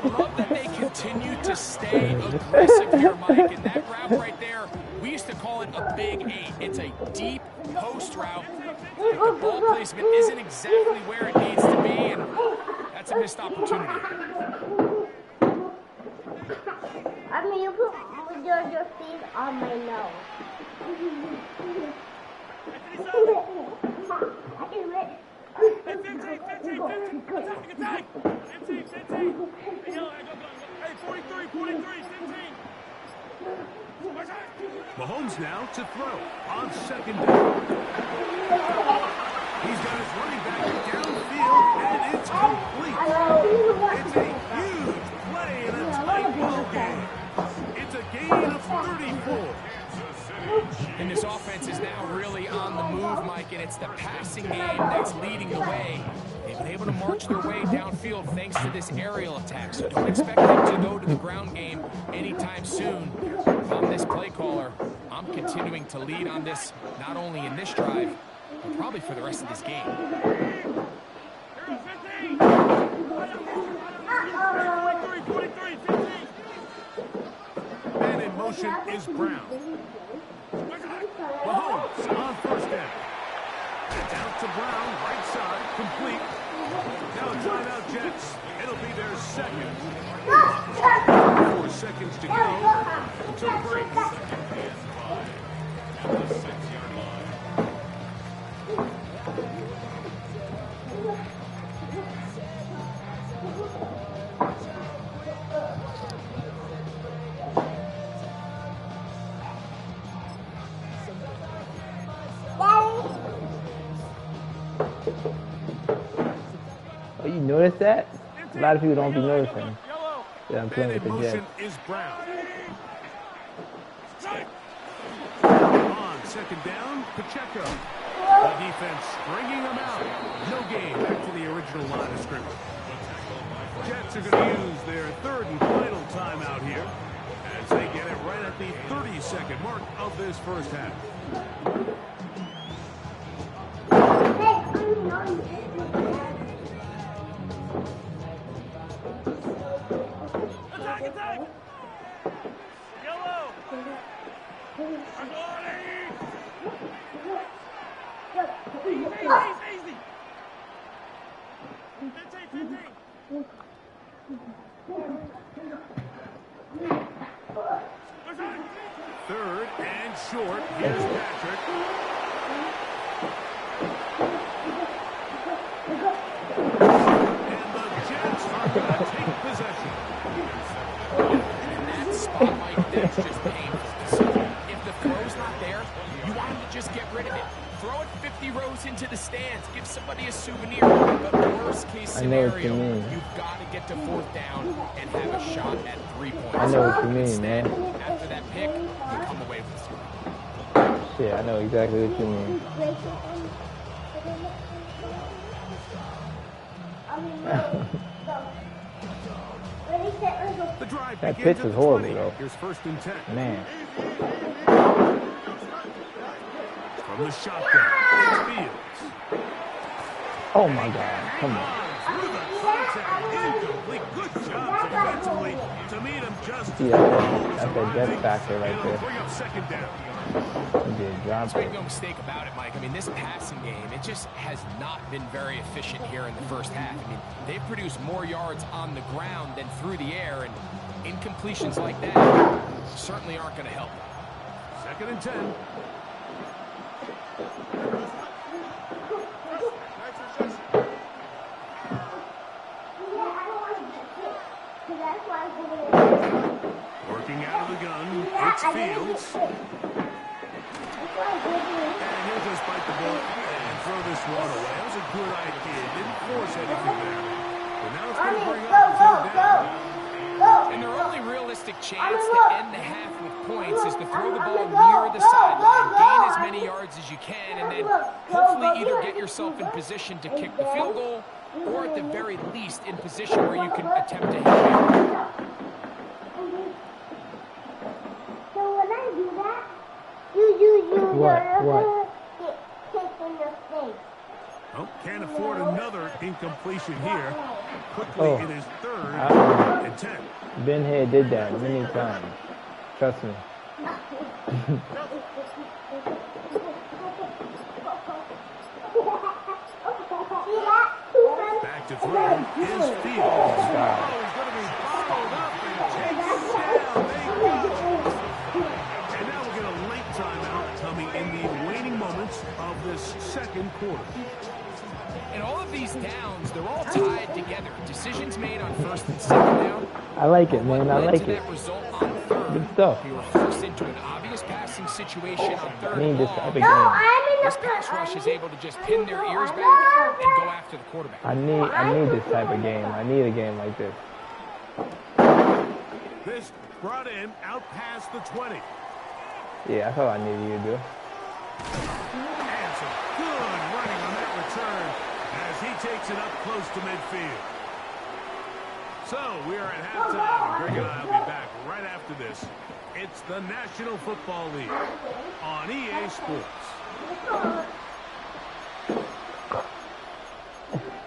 [SPEAKER 3] love that they continue to stay aggressive here, Mike. And that route right there, we used to call it a big 8. It's a deep post route. But the ball placement isn't exactly where it needs to be, and that's a missed opportunity.
[SPEAKER 8] you put your feet on my nose.
[SPEAKER 6] Hey, 15. Attack. 15. Hey, 43, 15.
[SPEAKER 1] Mahomes now to throw on second down. He's got his running back downfield, and it's complete. It's a huge play in a tight ball game. It's a gain of 34.
[SPEAKER 3] And this offense is now really on the move, Mike, and it's the passing game that's leading the way. They've been able to march their way downfield thanks to this aerial attack, so don't expect them to go to the ground game anytime soon. If I'm this play caller, I'm continuing to lead on this, not only in this drive, but probably for the rest of this game.
[SPEAKER 6] 43, 15.
[SPEAKER 1] And in motion is Brown. Mahomes on first down. It's out to Brown, right side, complete. Now timeout Jets. It'll be their second. 4 seconds to go until the break.
[SPEAKER 2] At the 6-yard line.
[SPEAKER 4] Oh, you notice that? A lot of people don't be noticing that I'm playing
[SPEAKER 1] And
[SPEAKER 4] with
[SPEAKER 1] in
[SPEAKER 4] the Jets.
[SPEAKER 1] motion is Brown. On second down, Pacheco. The defense stringing them out. No gain back to the original line of scrimmage. Jets are going to use their third and final timeout here as they get it right at the 30-second mark of this first half.
[SPEAKER 6] Attack. Yellow. Easy. 15.
[SPEAKER 1] Third and short. Here's Patrick. And the Jets are going to take possession.
[SPEAKER 3] And that spot, Mike, that's just painful. So if the throw's not there, you want him to just get rid of it. Throw it 50 rows into the stands. Give somebody a souvenir. But worst case scenario, you've got to get to fourth down and have a shot at 3 points.
[SPEAKER 4] I know what you mean, man.
[SPEAKER 3] After that pick, you come away with 3.
[SPEAKER 4] Yeah, I know exactly what you mean.
[SPEAKER 1] The drive
[SPEAKER 4] That
[SPEAKER 1] begins
[SPEAKER 4] pitch
[SPEAKER 1] at
[SPEAKER 4] is
[SPEAKER 1] the
[SPEAKER 4] horrible,
[SPEAKER 1] 20.
[SPEAKER 4] though.
[SPEAKER 1] Here's first and 10.
[SPEAKER 4] Man.
[SPEAKER 1] From the shotgun, it's Fields.
[SPEAKER 4] Oh, my God. Come on.
[SPEAKER 1] Through the contact, incomplete. Good job defensively to meet him just
[SPEAKER 4] Yeah, that's that Jets factor right
[SPEAKER 1] It'll
[SPEAKER 4] there.
[SPEAKER 1] bring up second down.
[SPEAKER 4] He did drop
[SPEAKER 3] Make
[SPEAKER 4] it.
[SPEAKER 3] no mistake about it, Mike. I mean, this passing game, it just has not been very efficient here in the first half. I mean, they've produced more yards on the ground than through the air, and incompletions like that certainly aren't going to help.
[SPEAKER 1] Second and 10. Working out of the gun, it's Fields. And he'll just bite the bullet and throw this one away. That was a good idea. Didn't force anything there. But now it's going to bring up third down.
[SPEAKER 3] And their only realistic chance to end the half with points is to throw the ball near the sideline, gain as many yards as you can, and then hopefully either get yourself in position to kick the field goal or at the very least in position where you can attempt to hit it.
[SPEAKER 8] So when I do that, you
[SPEAKER 4] What?
[SPEAKER 8] get kicked in the face.
[SPEAKER 1] Oh, can't afford another incompletion here. Quickly in his third and 10.
[SPEAKER 4] Ben here did that many times. Trust me.
[SPEAKER 1] Back to throw is Fields. Oh, he's going to be followed up and taken down. They go. second quarter.
[SPEAKER 3] In all of these downs, they're all tied together. Decisions made on first and second down.
[SPEAKER 4] I like it, man. I like it.
[SPEAKER 3] That result on third.
[SPEAKER 4] Good stuff.
[SPEAKER 3] We were forced into an obvious passing situation on third
[SPEAKER 4] I need this
[SPEAKER 3] and
[SPEAKER 4] type of
[SPEAKER 3] long.
[SPEAKER 4] game.
[SPEAKER 3] This pass rush is able to just pin their ears back and go after the quarterback.
[SPEAKER 4] I need this type of game. I need a game like this.
[SPEAKER 1] This brought in out past the 20.
[SPEAKER 4] Yeah, that's all I needed you to do.
[SPEAKER 1] And some good running on that return as he takes it up close to midfield. So we are at halftime. Greg and I will be back right after this. It's the National Football League on EA Sports.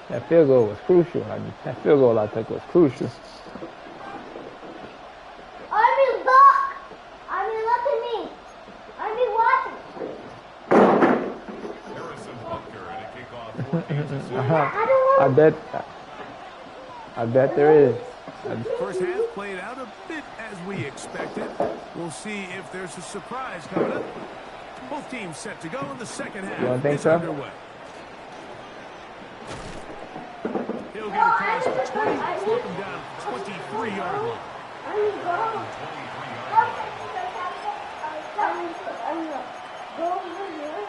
[SPEAKER 4] That field goal was crucial. That field goal I took was crucial.
[SPEAKER 8] Army, look! Army, look at me! Army, watch!
[SPEAKER 2] Harrison Butker at a kickoff.
[SPEAKER 4] I bet there is.
[SPEAKER 1] First half played out a bit as we expected. We'll see if there's a surprise coming up. Both teams set to go in the second half.
[SPEAKER 4] You don't think
[SPEAKER 1] is
[SPEAKER 4] so?
[SPEAKER 1] underway. He'll get across the 20, slip him down to the 23-yard line.
[SPEAKER 8] Army, go! Go over here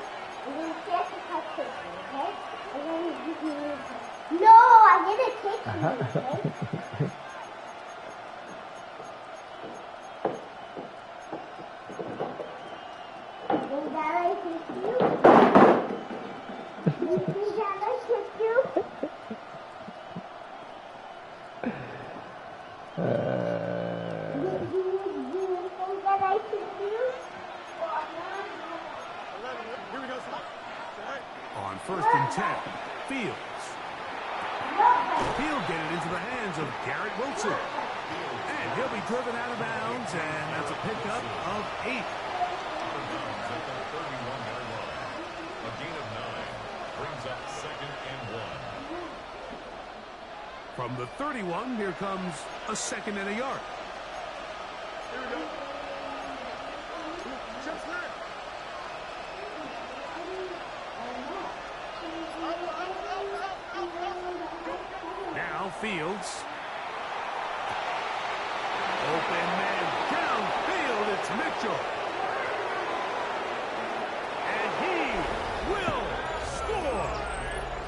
[SPEAKER 8] and then catch the touchdown, okay? And then you give me a No, I didn't kick you, okay? Did I kick you? Did I kick you? Do you think that I kicked you?
[SPEAKER 6] Here we go, son. All right.
[SPEAKER 1] On first and 10, Fields. He'll get it into the hands of Garrett Wilson. And he'll be driven out of bounds, and that's a pickup of 8.
[SPEAKER 2] A gain of 9 brings up second and 1.
[SPEAKER 1] From the 31, here comes a second and a yard.
[SPEAKER 6] Here we go. Just there.
[SPEAKER 1] Now Fields. Open man downfield, it's Mitchell. And he will score.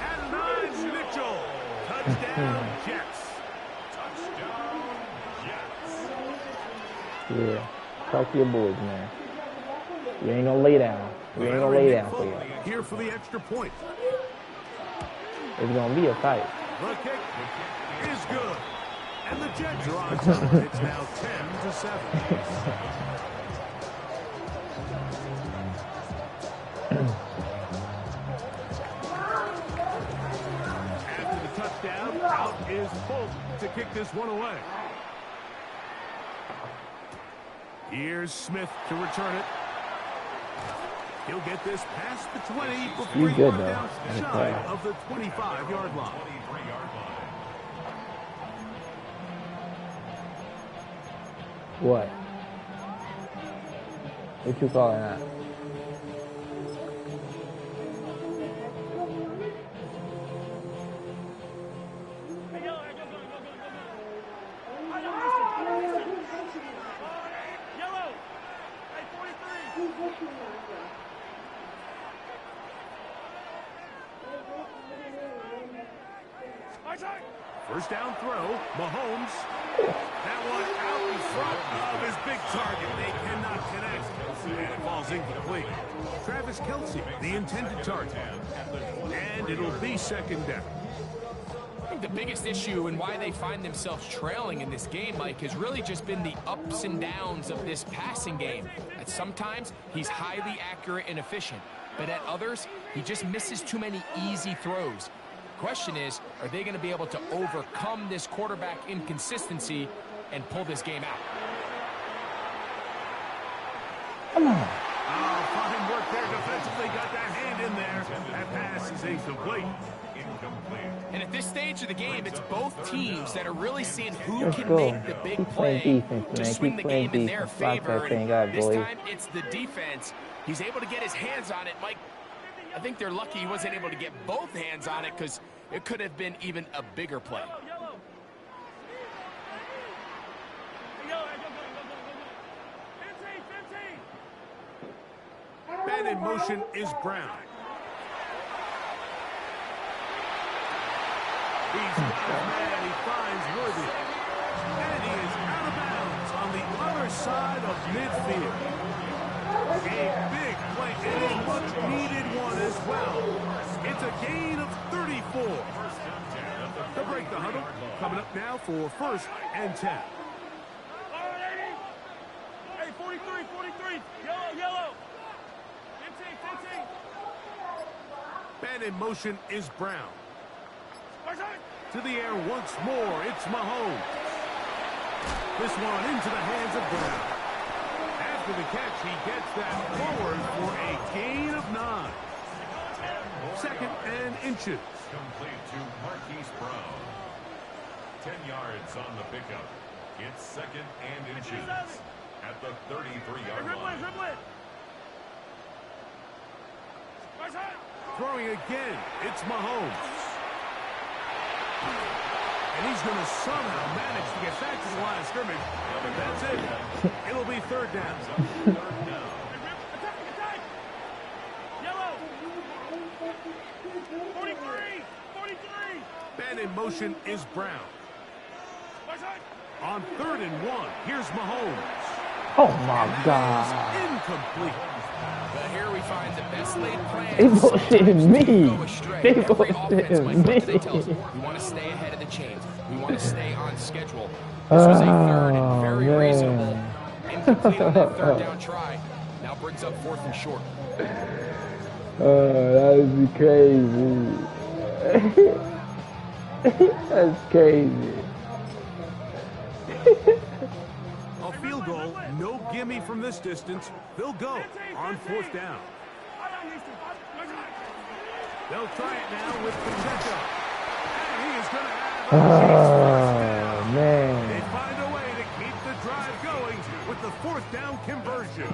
[SPEAKER 1] And 9, Mitchell. Touchdown, Jets.
[SPEAKER 2] Touchdown, Jets.
[SPEAKER 4] Yeah. Talk to your boys, man. You ain't gonna lay down. You ain't gonna lay down for you.
[SPEAKER 1] Here for the extra point.
[SPEAKER 4] It's gonna be a fight.
[SPEAKER 1] The kick is good. And the Jets are on top. It's now 10-7. After the touchdown, out is Polk to kick this one away. Here's Smith to return it. He'll get this past the 20 before
[SPEAKER 4] He's
[SPEAKER 1] he
[SPEAKER 4] good,
[SPEAKER 1] runs
[SPEAKER 4] though.
[SPEAKER 1] down
[SPEAKER 4] That's
[SPEAKER 1] shy
[SPEAKER 4] right.
[SPEAKER 1] of the 25-yard line.
[SPEAKER 2] 23-yard line.
[SPEAKER 4] What? What you calling that?
[SPEAKER 6] Yellow. Hey, 43.
[SPEAKER 1] First down throw, Mahomes. That one out in front of his big target. They cannot connect. And it falls incomplete. Travis Kelce, the intended target. And it'll be second down.
[SPEAKER 3] I think the biggest issue and why they find themselves trailing in this game, Mike, has really just been the ups and downs of this passing game. At sometimes, he's highly accurate and efficient, but at others, he just misses too many easy throws. Question is, are they going to be able to overcome this quarterback inconsistency and pull this game out?
[SPEAKER 1] Oh, fine work there defensively. Got that hand in there. That pass is incomplete.
[SPEAKER 3] And at this stage of the game, it's both teams that are really seeing who
[SPEAKER 4] Let's
[SPEAKER 3] can
[SPEAKER 4] go.
[SPEAKER 3] make the big
[SPEAKER 4] Keep playing
[SPEAKER 3] play
[SPEAKER 4] defense,
[SPEAKER 3] to
[SPEAKER 4] man.
[SPEAKER 3] swing
[SPEAKER 4] Keep
[SPEAKER 3] the
[SPEAKER 4] playing
[SPEAKER 3] game in their
[SPEAKER 4] defense. Lock
[SPEAKER 3] favor.
[SPEAKER 4] that thing
[SPEAKER 3] And
[SPEAKER 4] up,
[SPEAKER 3] this
[SPEAKER 4] boys.
[SPEAKER 3] time, it's the defense. He's able to get his hands on it. Mike, I think they're lucky he wasn't able to get both hands on it because it could have been even a bigger play.
[SPEAKER 1] Man in motion is Brown. He's got his man. He finds Worthy. And he is out of bounds on the other side of midfield. A big play and a much-needed one as well. It's a gain of 34. To break the huddle, coming up now for 1st and 10.
[SPEAKER 6] Hey, 43. Yellow. 15.
[SPEAKER 1] Man in motion is Brown. To the air once more, it's Mahomes. This one into the hands of Brown. After the catch, he gets that forward for a gain of 9. 2nd and inches.
[SPEAKER 2] Complete to Marquise Brown. 10 yards on the pickup. It's 2nd and inches at the 33-yard line.
[SPEAKER 6] Dribble it.
[SPEAKER 1] Throwing again, it's Mahomes. And he's going to somehow manage to get back to the line of scrimmage. And that's it. It'll be 3rd down.
[SPEAKER 6] Attack. Yellow. 43.
[SPEAKER 1] Man in motion is Brown. On 3rd and 1, here's Mahomes.
[SPEAKER 4] Oh my
[SPEAKER 1] And
[SPEAKER 4] God.
[SPEAKER 1] that is incomplete.
[SPEAKER 3] But here we find the best laid plans.
[SPEAKER 4] They bullshitting me.
[SPEAKER 3] Go astray.
[SPEAKER 4] They
[SPEAKER 3] Every offense, Mike, what do they
[SPEAKER 4] bullshitting
[SPEAKER 3] tell us?
[SPEAKER 4] me.
[SPEAKER 3] We want to stay ahead of the chains. We want to stay on schedule. This was a 3rd and very
[SPEAKER 4] man.
[SPEAKER 3] reasonable. Incomplete on that 3rd down try. Now brings up 4th and short.
[SPEAKER 4] That would be crazy. That's crazy.
[SPEAKER 1] A field goal, no gimme from this distance. They'll go on 4th down. They'll try it now with Pacheco. And he is going to have a They
[SPEAKER 4] Man.
[SPEAKER 1] find a way to keep the drive going with the 4th down conversion.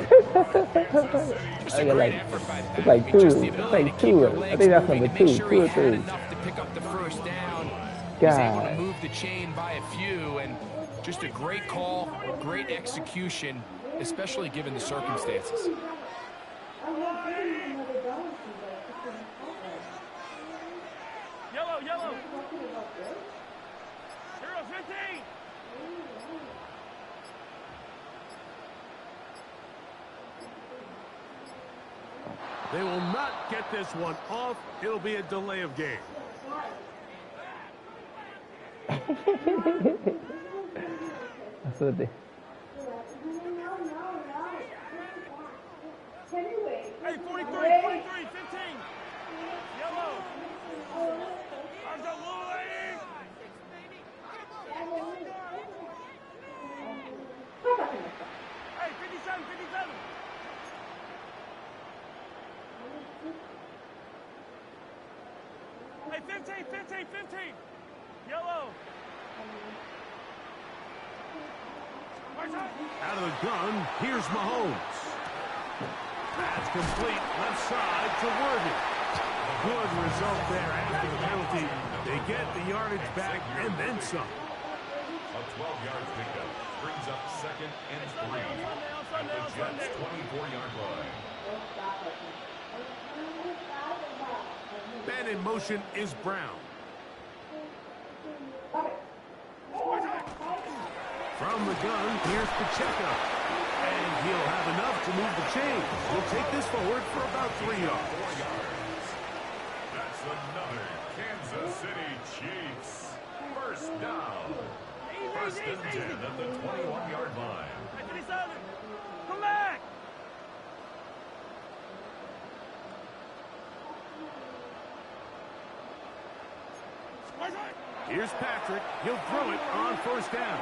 [SPEAKER 3] Just
[SPEAKER 4] I
[SPEAKER 3] a
[SPEAKER 4] got
[SPEAKER 3] great
[SPEAKER 4] like-
[SPEAKER 3] effort by
[SPEAKER 4] it's
[SPEAKER 3] that.
[SPEAKER 4] like
[SPEAKER 3] I mean, just
[SPEAKER 4] two.
[SPEAKER 3] the
[SPEAKER 4] It's
[SPEAKER 3] ability
[SPEAKER 4] like
[SPEAKER 3] to keep
[SPEAKER 4] two.
[SPEAKER 3] your
[SPEAKER 4] I
[SPEAKER 3] legs
[SPEAKER 4] think that's
[SPEAKER 3] moving,
[SPEAKER 4] number
[SPEAKER 3] to make
[SPEAKER 4] two.
[SPEAKER 3] sure
[SPEAKER 4] 2
[SPEAKER 3] he
[SPEAKER 4] or
[SPEAKER 3] had
[SPEAKER 4] 3.
[SPEAKER 3] enough to pick up the 1st down. He's able to
[SPEAKER 4] God.
[SPEAKER 3] move the chain by a few, and just a great call, great execution, especially given the circumstances.
[SPEAKER 6] Yellow. Hero 15.
[SPEAKER 1] They will not get this one off. It'll be a delay of game.
[SPEAKER 4] That's what they.
[SPEAKER 6] Hey, 43, 15. Yellow. Arms up, little lady. Hey, 57. Hey, 15. Yellow.
[SPEAKER 1] Out of the gun, here's Mahomes. That's complete, left side to Worthy. Good result there after the penalty. They get the yardage back and then some.
[SPEAKER 2] A 12-yard pickup brings up 2nd and 3 at the Jets' 24-yard line.
[SPEAKER 1] Man in motion is Brown. From the gun, here's Pacheco. And he'll have enough to move the chain. He'll take this forward for about 3 yards.
[SPEAKER 2] 4 yards. That's another Kansas City Chiefs 1st down. 1st and 10 at the 21-yard line.
[SPEAKER 6] 57. Come back.
[SPEAKER 1] Here's Patrick. He'll throw it on 1st down.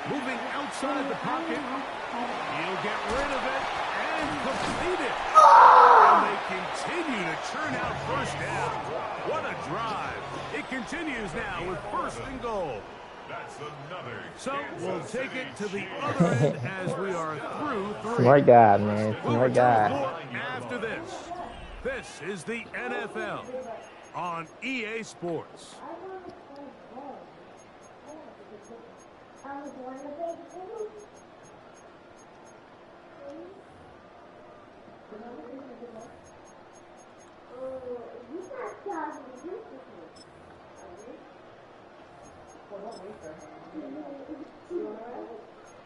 [SPEAKER 1] Moving outside the pocket. He'll get rid of it and complete it. And they continue to churn out 1st down. What a drive. It continues now with 1st and goal.
[SPEAKER 2] That's another
[SPEAKER 1] So we'll take it to the other end as we are through 3.
[SPEAKER 4] Smart guy, man.
[SPEAKER 1] We'll
[SPEAKER 4] Smart
[SPEAKER 1] return
[SPEAKER 4] guy.
[SPEAKER 1] with more after this. This is the NFL on EA Sports.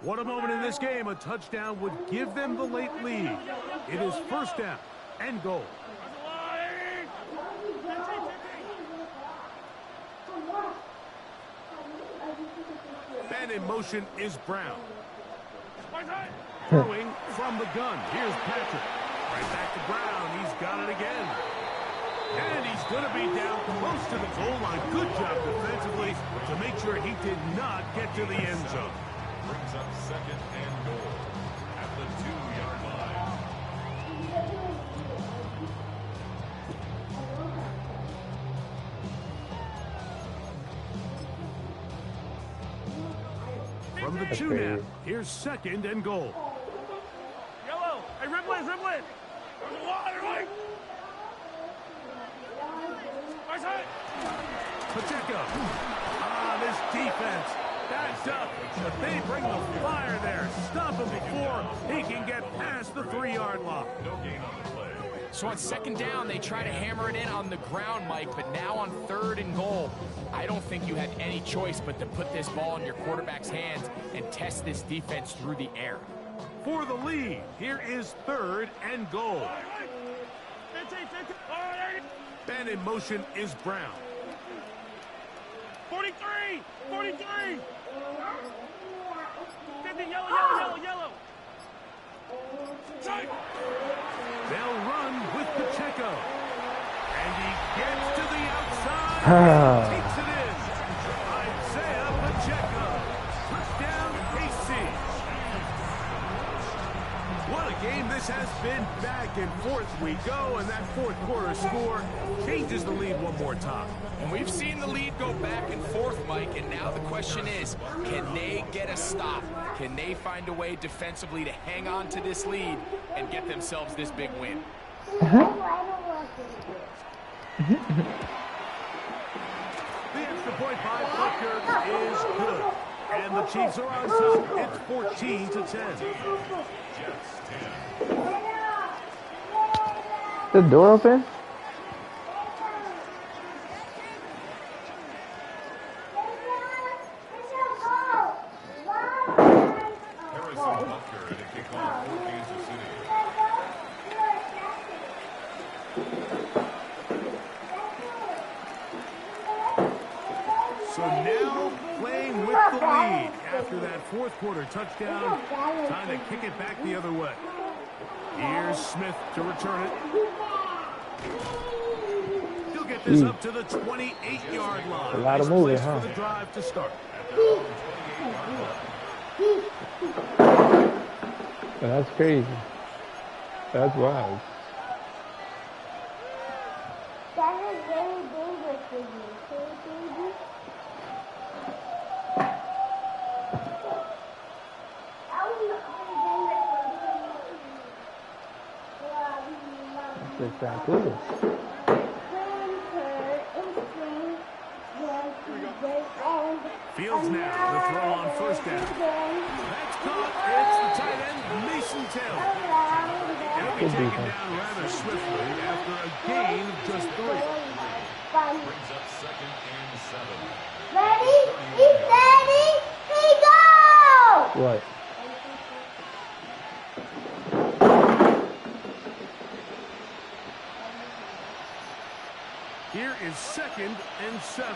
[SPEAKER 1] What a moment in this game. A touchdown would give them the late lead. It is first down and goal. And in motion is Brown. Throwing from the gun. Here's Patrick. Right back to Brown. He's got it again. And he's going to be down close to the goal line. Good job defensively to make sure he did not get to the end zone.
[SPEAKER 2] Brings up second and goal at the 2-yard line.
[SPEAKER 1] From the 2 now, here's second and goal.
[SPEAKER 6] Yellow. Hey, Ripley, Ripley. There's a water, right? Right side.
[SPEAKER 1] Pacheco. This defense backed up, but they bring the fire there. Stop him before he can get past the 3-yard line.
[SPEAKER 2] No gain on the play.
[SPEAKER 3] So on second down, they try to hammer it in on the ground, Mike, but now on third and goal, I don't think you had any choice but to put this ball in your quarterback's hands and test this defense through the air.
[SPEAKER 1] For the lead, here is third and goal.
[SPEAKER 6] 15.
[SPEAKER 1] And in motion is Brown.
[SPEAKER 6] 43. 50, yellow. Tight.
[SPEAKER 1] They'll run with Pacheco. And he gets to the outside. Takes it in. Isaiah Pacheco. Touchdown, KC. What a game this has been. Back and forth we go, and that fourth quarter score changes the lead one more time.
[SPEAKER 3] And we've seen the lead go back and forth, Mike, and now the question is, can they get a stop? Can they find a way defensively to hang on to this lead and get themselves this big win?
[SPEAKER 1] The extra point by Butker is good. And the Chiefs are on top. It's 14-10.
[SPEAKER 4] The door open?
[SPEAKER 1] So now playing with the lead after that fourth quarter touchdown. Time to kick it back the other way. Here's Smith to return it. He'll get this up to the 28-yard line.
[SPEAKER 4] A lot of moving,
[SPEAKER 1] Nice place
[SPEAKER 4] huh?
[SPEAKER 1] for the drive to start.
[SPEAKER 4] That's crazy. That's wild.
[SPEAKER 8] That is very dangerous for you.
[SPEAKER 4] That's not cool.
[SPEAKER 1] Fields now, the throw on first down. That's caught. It's the tight end, Mason Taylor. He'll be taken down rather swiftly after a gain of just 3.
[SPEAKER 2] Brings up second and 7.
[SPEAKER 8] Ready? He's ready. He go!
[SPEAKER 4] What?
[SPEAKER 1] Here is second and 7.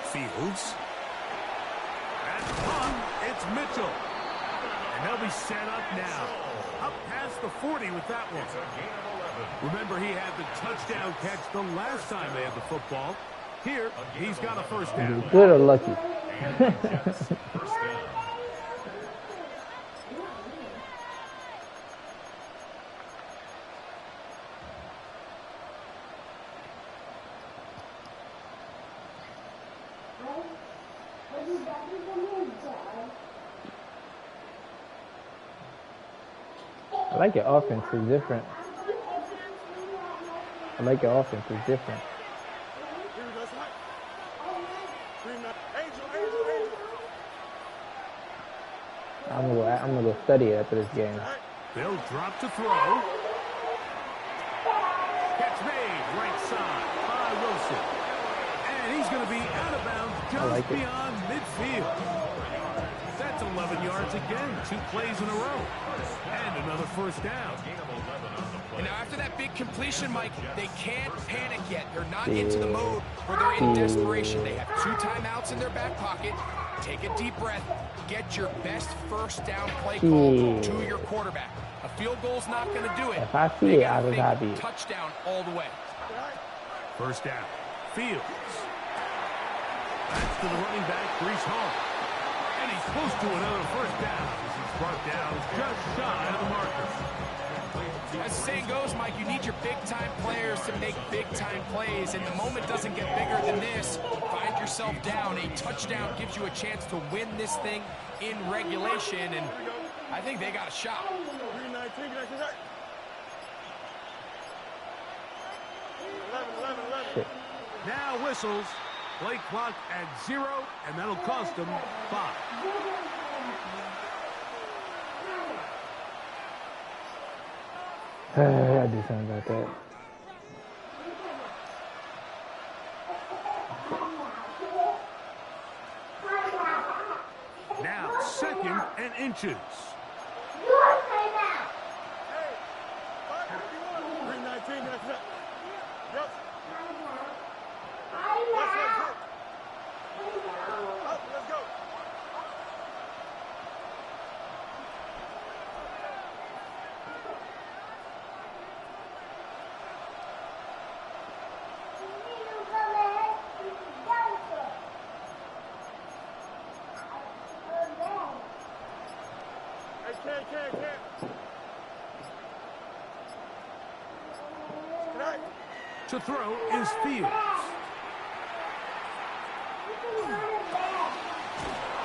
[SPEAKER 1] Fields. That's caught. It's Mitchell. And they'll be set up now. Up past the 40 with that one. Remember, he had the touchdown catch the last time they had the football. Here, he's got a first down.
[SPEAKER 4] Good or lucky?
[SPEAKER 2] First down.
[SPEAKER 8] Are you ready for me?
[SPEAKER 4] I like your offense. It's different. I like your offense. It's different. I'm gonna go study it after this game.
[SPEAKER 1] They'll drop to throw. Catch made, right side by Wilson. And he's going to be out of bounds just beyond midfield. That's 11 yards again, 2 plays in a row. And another first down.
[SPEAKER 3] And now after that big completion, Mike, they can't panic yet. They're not into the mode where they're in desperation. They have 2 timeouts in their back pocket. Take a deep breath. Get your best first down play call to your quarterback. A field goal's not going to do it.
[SPEAKER 4] If I see it, I was happy.
[SPEAKER 3] Touchdown all the way.
[SPEAKER 1] First down. Fields. That's to the running back, Brees Hall. And he's close to another first down. He's brought down just shy of the marker.
[SPEAKER 3] As the saying goes, Mike, you need your big-time players to make big-time plays, and the moment doesn't get bigger than this. Find yourself down. A touchdown gives you a chance to win this thing in regulation, and I think they got a shot.
[SPEAKER 1] Now whistles. Play clock at 0, and that'll cost them 5.
[SPEAKER 4] I gotta do something about that.
[SPEAKER 1] Now 2nd and inches. To throw is Fields.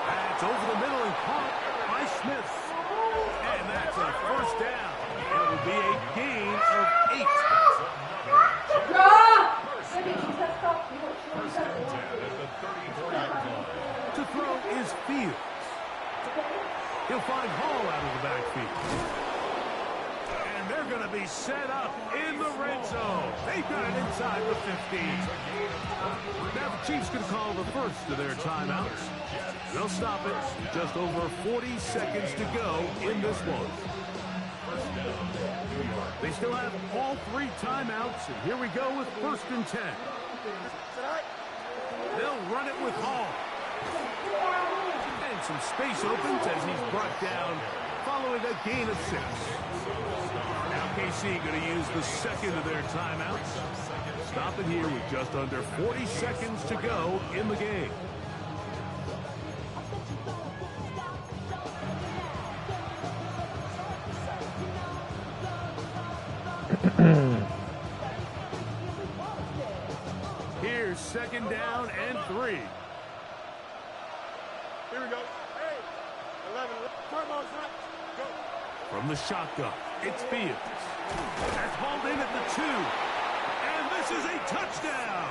[SPEAKER 1] That's over the middle and caught by Smith. And that's a first down. It will be a gain of 8. To throw is Fields. He'll find Hall out of the backfield. They're going to be set up in the red zone. They've got it inside the 15. Now the Chiefs can call the first of their timeouts. They'll stop it. Just over 40 seconds to go in this one. They still have all 3 timeouts, and here we go with 1st and 10. They'll run it with Hall. And some space opens as he's brought down following a gain of 6. Now KC going to use the 2nd of their timeouts. Stop it here with just under 40 seconds to go in the game. Here's 2nd down and 3.
[SPEAKER 6] Here we go. Hey, 11. Come on, son. Go.
[SPEAKER 1] From the shotgun, it's Fields. That's hauled in at the 2. And this is a touchdown.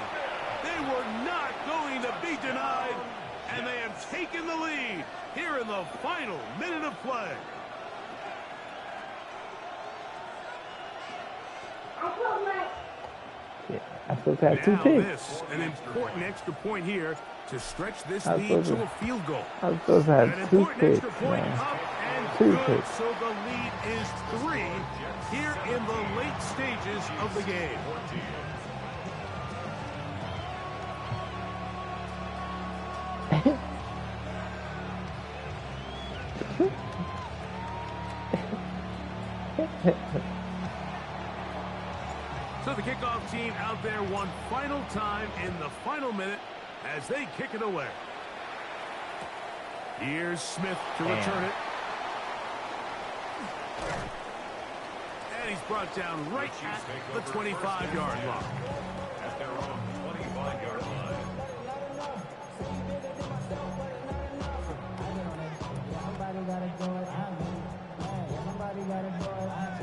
[SPEAKER 1] They were not going to be denied, and they have taken the lead here in the final minute of play.
[SPEAKER 4] Yeah, I'm supposed to have 2 picks.
[SPEAKER 1] This, an important extra point here to stretch this lead to a field goal.
[SPEAKER 4] I'm supposed to have 2 picks, man. 2 picks.
[SPEAKER 1] So the lead is 3 here in the late stages of the game. So the kickoff team out there one final time in the final minute as they kick it away. Here's Smith to return it. And he's brought down right at the 25-yard line.
[SPEAKER 2] At their own 25-yard line.
[SPEAKER 7] Somebody gotta do it. Somebody gotta do it.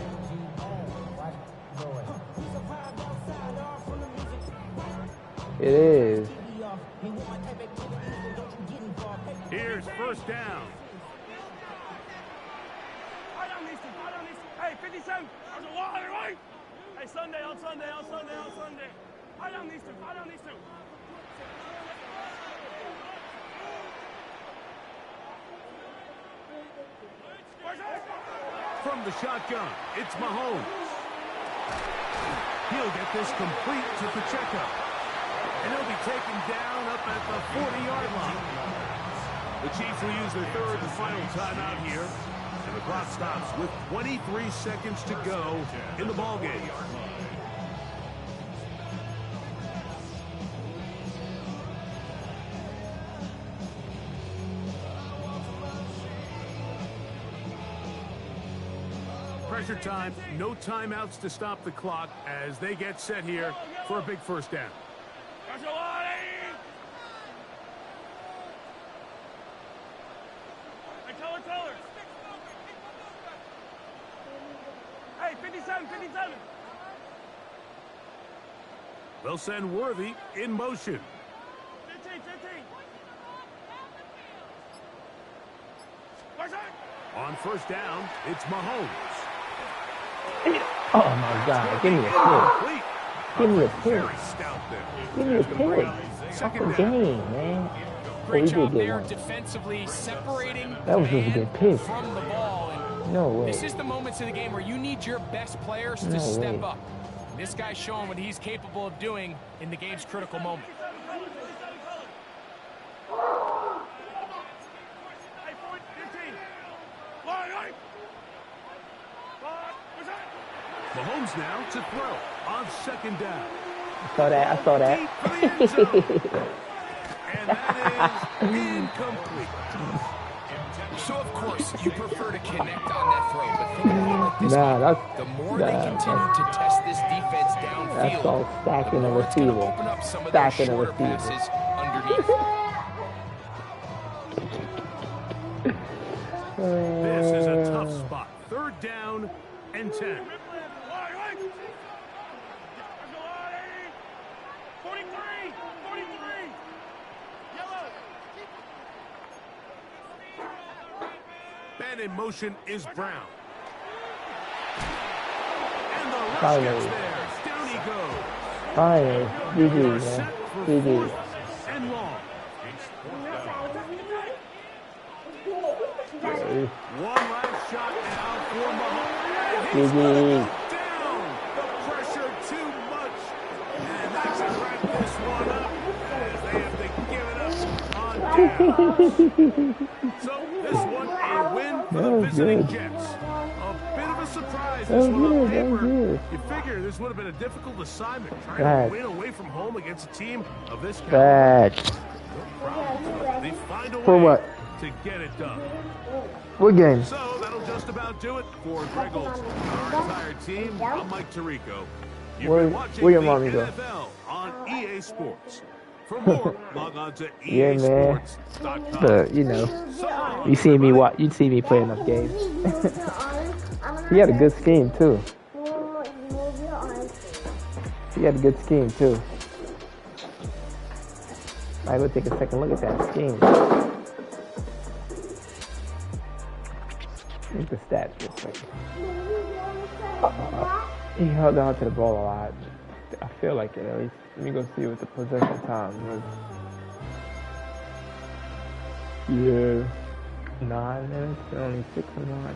[SPEAKER 4] It is.
[SPEAKER 1] Here's first down.
[SPEAKER 6] Hey, 57. There's a lot on the right. Hey, Sunday. Fight on these two.
[SPEAKER 1] From the shotgun, it's Mahomes. He'll get this complete to Pacheco. And he'll be taken down up at the 40-yard line. The Chiefs will use their third and final timeout here. And the clock stops with 23 seconds to go in the ballgame. Pressure time, no timeouts to stop the clock as they get set here for a big first down.
[SPEAKER 6] Hey, 57.
[SPEAKER 1] They'll send Worthy in motion.
[SPEAKER 6] 15.
[SPEAKER 1] On first down, it's Mahomes.
[SPEAKER 4] Oh my God! Give me a pick. Give me a pick.
[SPEAKER 1] Very stout there.
[SPEAKER 4] Give me a pick. Fucking game, man.
[SPEAKER 3] Great job there defensively, separating
[SPEAKER 4] That was just a good pick.
[SPEAKER 3] from the ball. And
[SPEAKER 4] No way.
[SPEAKER 3] this is the moments of the game where you need your best players to step up. This guy's showing what he's capable of doing in the game's critical moment.
[SPEAKER 1] Mahomes now to throw on second down.
[SPEAKER 4] I saw that.
[SPEAKER 1] Deep for the end zone. And that is incomplete.
[SPEAKER 3] So, of course, you prefer to connect on that throw, but think about it like this. The more they continue to test this defense downfield,
[SPEAKER 4] That's all stacking
[SPEAKER 3] the
[SPEAKER 4] a
[SPEAKER 3] more it's going to
[SPEAKER 4] receiver.
[SPEAKER 3] open up some of those
[SPEAKER 4] Stacking a
[SPEAKER 3] shorter
[SPEAKER 4] receiver.
[SPEAKER 3] passes underneath.
[SPEAKER 1] This is a tough spot. Third down and 10.
[SPEAKER 6] 43. Yellow.
[SPEAKER 1] Man in motion is Brown. And the rush
[SPEAKER 4] Finally.
[SPEAKER 1] gets there. Down he goes.
[SPEAKER 4] Finally. GG,
[SPEAKER 1] They're
[SPEAKER 4] man.
[SPEAKER 1] set for
[SPEAKER 4] GG.
[SPEAKER 1] fourth and long. One last shot now for Mahomes. He's
[SPEAKER 4] GG.
[SPEAKER 1] down. The pressure too much. And that's to wrap this one up as they have to give it up on down. So this one a win for the visiting Jets. A bit of a surprise this one on paper. You figure this would have been a difficult assignment trying to win away from home against a team of this caliber. No problem. They find a
[SPEAKER 4] For
[SPEAKER 1] way
[SPEAKER 4] what?
[SPEAKER 1] to get it done.
[SPEAKER 4] What game?
[SPEAKER 1] So that'll just about do it for Greg Olson and our entire team. I'm Mike Tirico. You've been watching
[SPEAKER 4] where your
[SPEAKER 1] the
[SPEAKER 4] mommy go?
[SPEAKER 1] NFL on EA Sports. For more, log on to
[SPEAKER 4] Yeah, man.
[SPEAKER 1] easports.com.
[SPEAKER 4] You know, you see me play enough games. He had a good scheme too. He had a good scheme too. I go take a second look at that scheme. Look at the stats real quick. He held on to the ball a lot. I feel like it at least. Let me go see what the possession time was. Yeah. 9 minutes, only 6 and 9.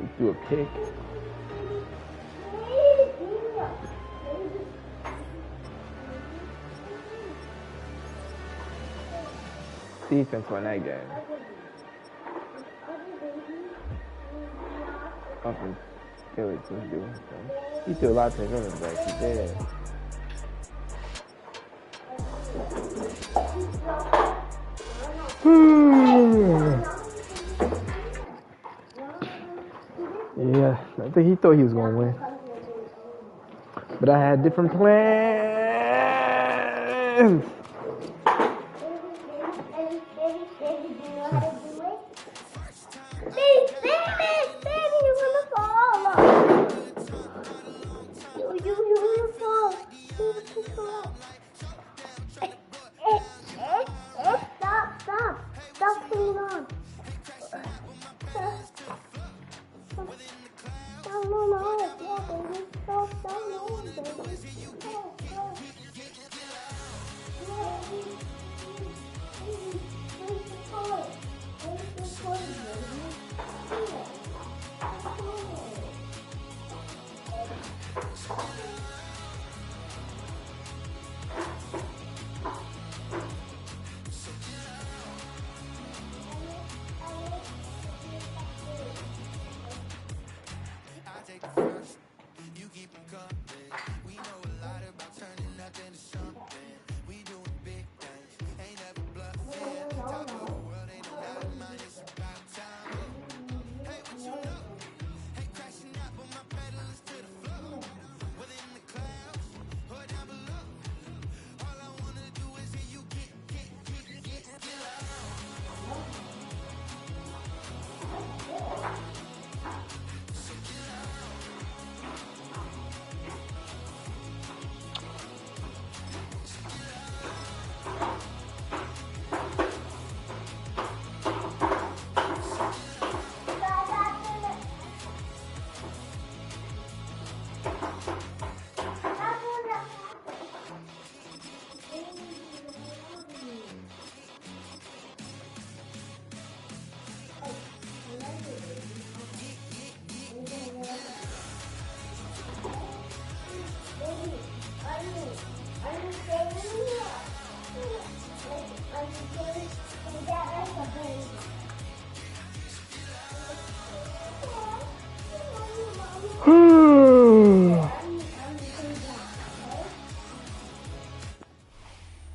[SPEAKER 4] He threw a pick. Defense won that game. Offense, Philly was doing something. He threw a lot of picks on his back. He did. Yeah, I think he thought he was going to win. But I had different plans.
[SPEAKER 8] Stop putting on.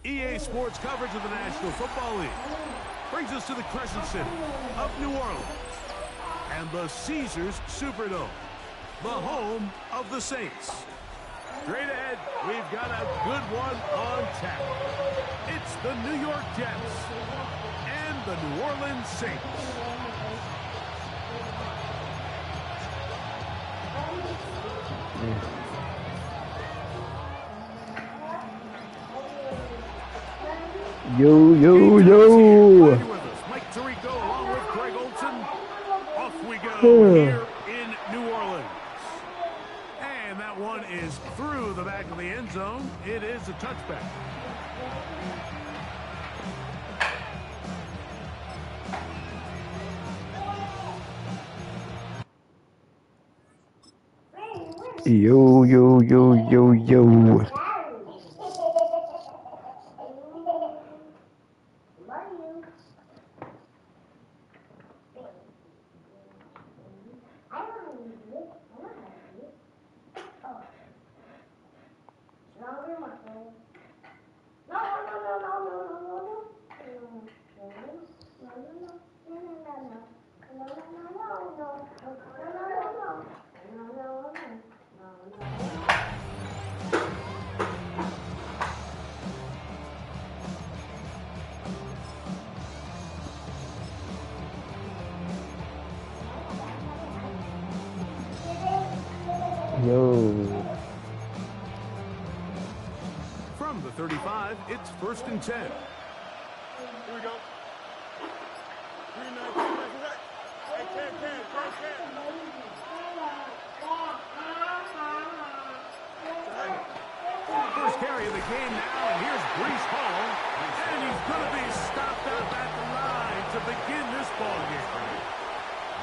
[SPEAKER 1] EA Sports coverage of the National Football League brings us to the Crescent City of New Orleans and the Caesars Superdome, the home of the Saints. Straight ahead, we've got a good one on tap. It's the New York Jets and the New Orleans Saints.
[SPEAKER 4] Yo.
[SPEAKER 1] Mike Tirico along with Greg Olson. Off we go here in New Orleans. And that one is through the back of the end zone. It is a touchback.
[SPEAKER 4] Yo.
[SPEAKER 1] From the 35, it's 1st and 10.
[SPEAKER 6] Here we go. 3-9, 10.
[SPEAKER 1] First carry of the game now, and here's Breece Hall. And he's going to be stopped up at the line to begin this ball game.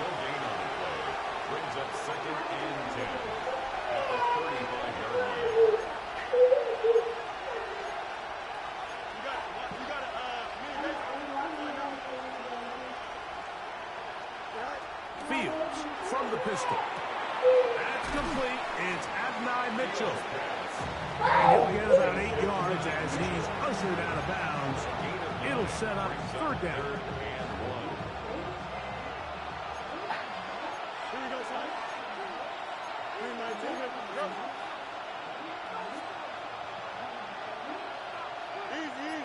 [SPEAKER 2] No gain on the play. Brings up 2nd and 10 at the 35-yard line.
[SPEAKER 1] Fields from the pistol. That's complete. It's Adonai Mitchell. And he'll get about 8 yards as he's ushered out of bounds. It'll set up 3rd down.
[SPEAKER 6] Here we go, son. 3-9, 10. Go. Easy.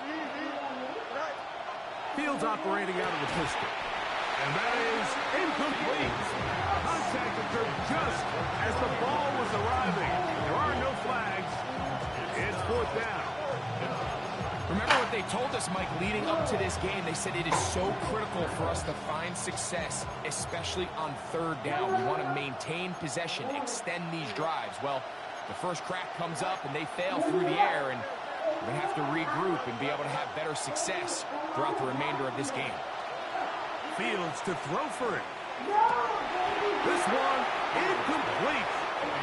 [SPEAKER 6] Right.
[SPEAKER 1] Fields operating out of the pistol. And that is incomplete. Contact occurred just as the ball was arriving. There are no flags. It's 4th down.
[SPEAKER 3] Remember what they told us, Mike, leading up to this game. They said it is so critical for us to find success, especially on 3rd down. We want to maintain possession, extend these drives. Well, the first crack comes up, and they fail through the air, and we're going to have to regroup and be able to have better success throughout the remainder of this game.
[SPEAKER 1] Fields to throw for it. This one incomplete.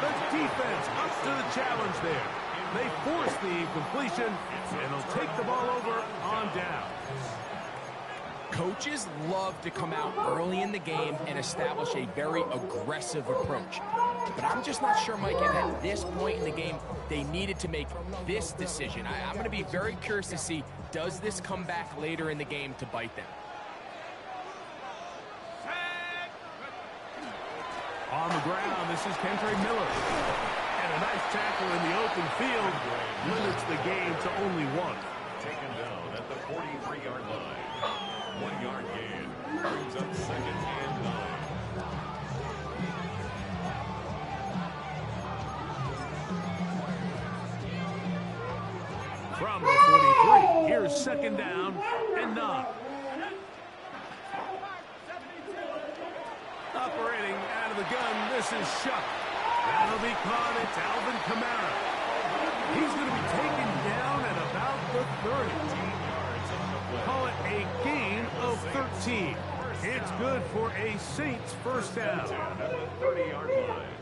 [SPEAKER 1] The defense up to the challenge there. They force the incompletion, and they'll take the ball over on down.
[SPEAKER 3] Coaches love to come out early in the game and establish a very aggressive approach. But I'm just not sure, Mike, if at this point in the game they needed to make this decision. I'm going to be very curious to see, does this come back later in the game to bite them?
[SPEAKER 1] On the ground, this is Kendra Miller. And a nice tackle in the open field limits the game to only 1.
[SPEAKER 2] Taken down at the 43-yard line. 1-yard gain brings up 2nd and 9.
[SPEAKER 1] From the 43, here's 2nd down and 9. Operating out of the gun, this is Shuck. That'll be caught. It's Alvin Kamara. He's going to be taken down at about the 30. Call it a gain of 13. It's good for a Saints 1st down.
[SPEAKER 2] At the 30-yard line.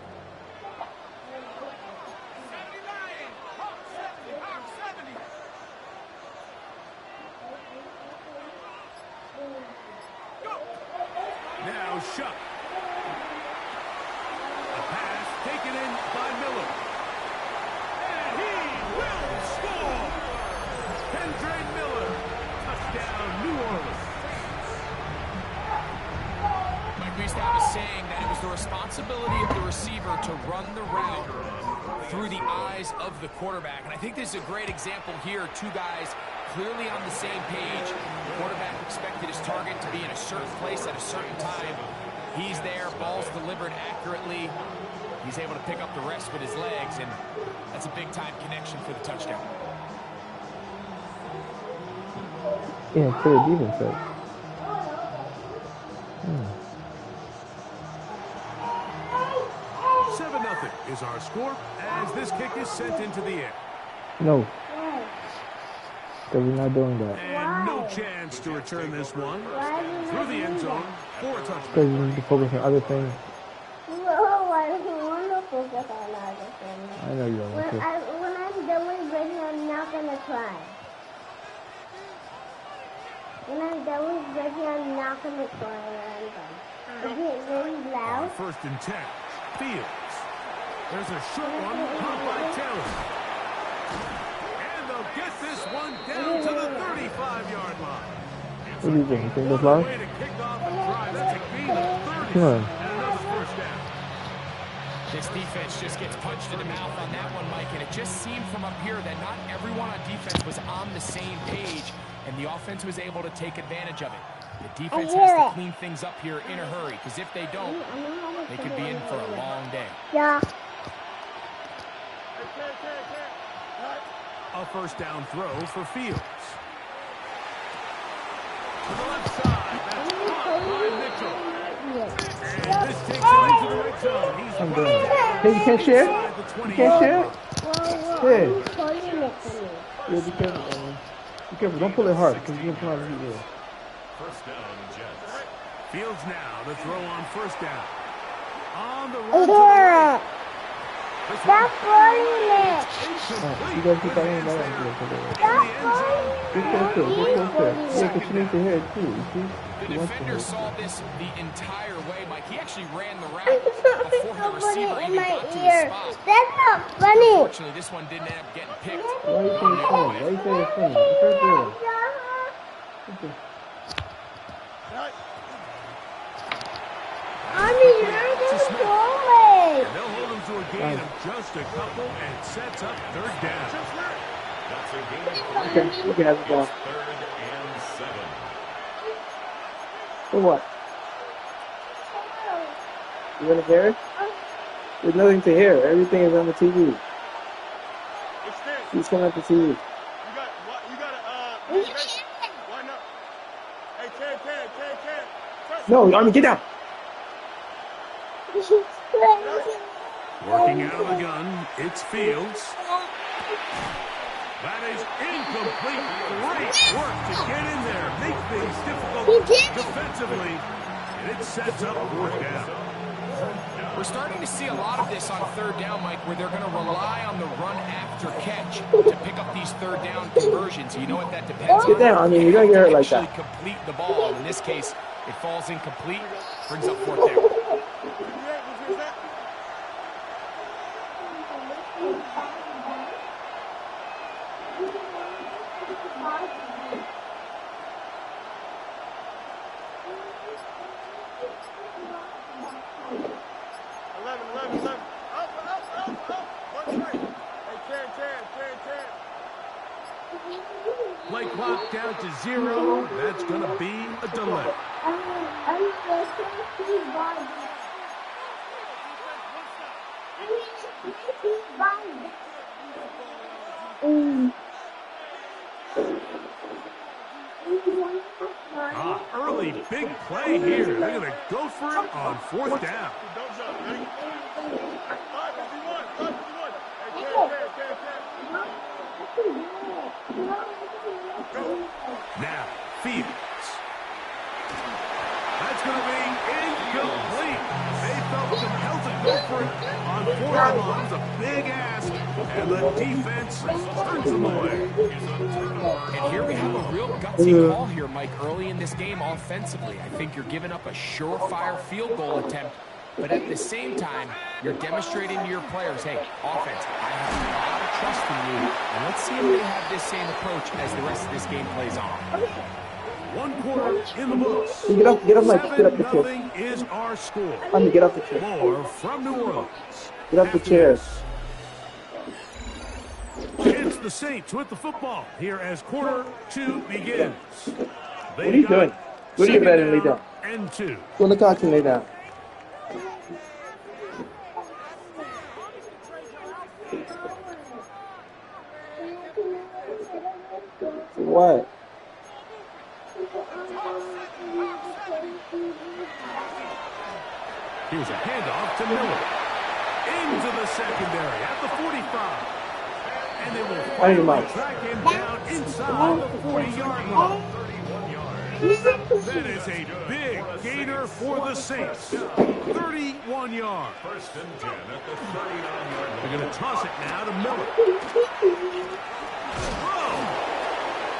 [SPEAKER 1] Now Shuck. A pass taken in by Miller. And he will score! Kendra Miller. Touchdown, New Orleans.
[SPEAKER 3] Mike, we used to have a saying that it was the responsibility of the receiver to run the route through the eyes of the quarterback. And I think this is a great example here. 2 guys clearly on the same page. The quarterback expected his target to be in a certain place at a certain time. He's there, ball's delivered accurately. He's able to pick up the rest with his legs, and that's a big-time connection for the touchdown.
[SPEAKER 4] Yeah, clear defense.
[SPEAKER 1] 7-0 is our score as this kick is sent into the air.
[SPEAKER 4] No. Because we're not doing that.
[SPEAKER 1] And no chance to return this one through the end zone for a touchdown.
[SPEAKER 4] Because we need to focus on other things.
[SPEAKER 8] I don't want to focus on other things.
[SPEAKER 4] I know you don't want to.
[SPEAKER 8] When I'm done with breaking, I'm not going to cry. When I'm done with breaking, I'm not going to cry when I'm done. Is it really loud?
[SPEAKER 1] 1st and 10. Fields. There's a short one caught by Taylor. And they'll get this one down to the 35-yard line.
[SPEAKER 4] What do you think? You think this long?
[SPEAKER 1] Way to kick off the drive. That's a gain of 30.
[SPEAKER 4] Come on.
[SPEAKER 1] And another 1st down.
[SPEAKER 3] This defense just gets punched in the mouth on that one, Mike, and it just seemed from up here that not everyone on defense was on the same page, and the offense was able to take advantage of it. The defense has to clean things up here in a hurry, because if they don't, they could be in for a long day.
[SPEAKER 8] Yeah.
[SPEAKER 1] A 1st down throw for Fields. To the left side. That's caught by Mitchell. And this takes him into the red zone. He's
[SPEAKER 4] I'm
[SPEAKER 1] running
[SPEAKER 4] done.
[SPEAKER 1] down
[SPEAKER 4] Hey, you can't share?
[SPEAKER 1] inside the
[SPEAKER 4] You
[SPEAKER 1] 20.
[SPEAKER 4] can't share? Hey.
[SPEAKER 8] Holding it for me.
[SPEAKER 4] Yeah, be careful. Be careful. Don't pull it hard, because you're going to come out of the
[SPEAKER 2] 1st down, Jets.
[SPEAKER 1] Fields now to throw on 1st down. On the run to the right.
[SPEAKER 8] Stop holding it.
[SPEAKER 4] You guys keep talking about it.
[SPEAKER 8] Stop holding
[SPEAKER 4] Get closer. Get closer. Yeah, because she needs to hear it, too. You see?
[SPEAKER 3] The
[SPEAKER 4] She wants to hear
[SPEAKER 3] defender
[SPEAKER 4] it.
[SPEAKER 3] saw this the entire way, Mike. He actually ran the
[SPEAKER 8] it.
[SPEAKER 3] route before the
[SPEAKER 8] Don't put
[SPEAKER 3] receiver
[SPEAKER 8] it in
[SPEAKER 3] even
[SPEAKER 8] my
[SPEAKER 3] got to his
[SPEAKER 8] ear.
[SPEAKER 3] spot.
[SPEAKER 8] That's not funny.
[SPEAKER 3] Unfortunately, this one didn't end up getting picked.
[SPEAKER 4] Why are you saying it's funny? Why are you saying it's funny? It's right there. Okay.
[SPEAKER 8] Mommy, you're just going.
[SPEAKER 1] They'll hold him to a gain of just a couple and sets up 3rd down.
[SPEAKER 2] That's a gain of 3.
[SPEAKER 4] Okay, you can have the ball.
[SPEAKER 2] 3rd and 7.
[SPEAKER 4] For what? You want to hear it? There's nothing to hear. Everything is on the TV.
[SPEAKER 6] Extend.
[SPEAKER 4] He's coming up to see you.
[SPEAKER 6] You got why not? Hey, Ken.
[SPEAKER 4] No, Army, get down.
[SPEAKER 1] Working out of the gun, it's Fields. That is incomplete. Great work to get in there. Make things difficult defensively. And it sets up 4th down.
[SPEAKER 3] We're starting to see a lot of this on 3rd down, Mike, where they're going to rely on the run after catch to pick up these 3rd down conversions. You know what that depends on?
[SPEAKER 4] Get down. I mean, you're going to get hurt like that.
[SPEAKER 3] Actually complete the ball. In this case, it falls incomplete, brings up 4th down.
[SPEAKER 1] Play clock down to 0. That's going to be a delay. Early big play here. They're going to go for it on 4th down. Now, Fields. That's going to be incomplete. They felt compelled to go for it on 4th and long. It's a big ask, and the defense turns them away.
[SPEAKER 3] And here we have a real gutsy call here, Mike, early in this game offensively. I think you're giving up a surefire field goal attempt, but at the same time, you're demonstrating to your players, hey, offense, I have a lot of trust in you, and let's see if they have this same approach as the rest of this game plays on.
[SPEAKER 1] 1 quarter in the books.
[SPEAKER 4] Get up, Mike. Get up the chair.
[SPEAKER 1] 7-0 is our score.
[SPEAKER 4] Army, get off the chair.
[SPEAKER 1] More from New Orleans.
[SPEAKER 4] Get off the chair.
[SPEAKER 1] It's the Saints with the football here as quarter 2 begins.
[SPEAKER 4] What are you doing? Go to your bed and lay down.
[SPEAKER 1] And 2.
[SPEAKER 4] Go on the couch and lay down. What?
[SPEAKER 1] Here's a handoff to Miller. Into the secondary at the 45. And they will finally track him down inside the 40-yard line. That is a big gainer for the Saints. 31 yards.
[SPEAKER 2] 1st and 10 at the 39-yard line.
[SPEAKER 1] They're going to toss it now to Miller. Whoa!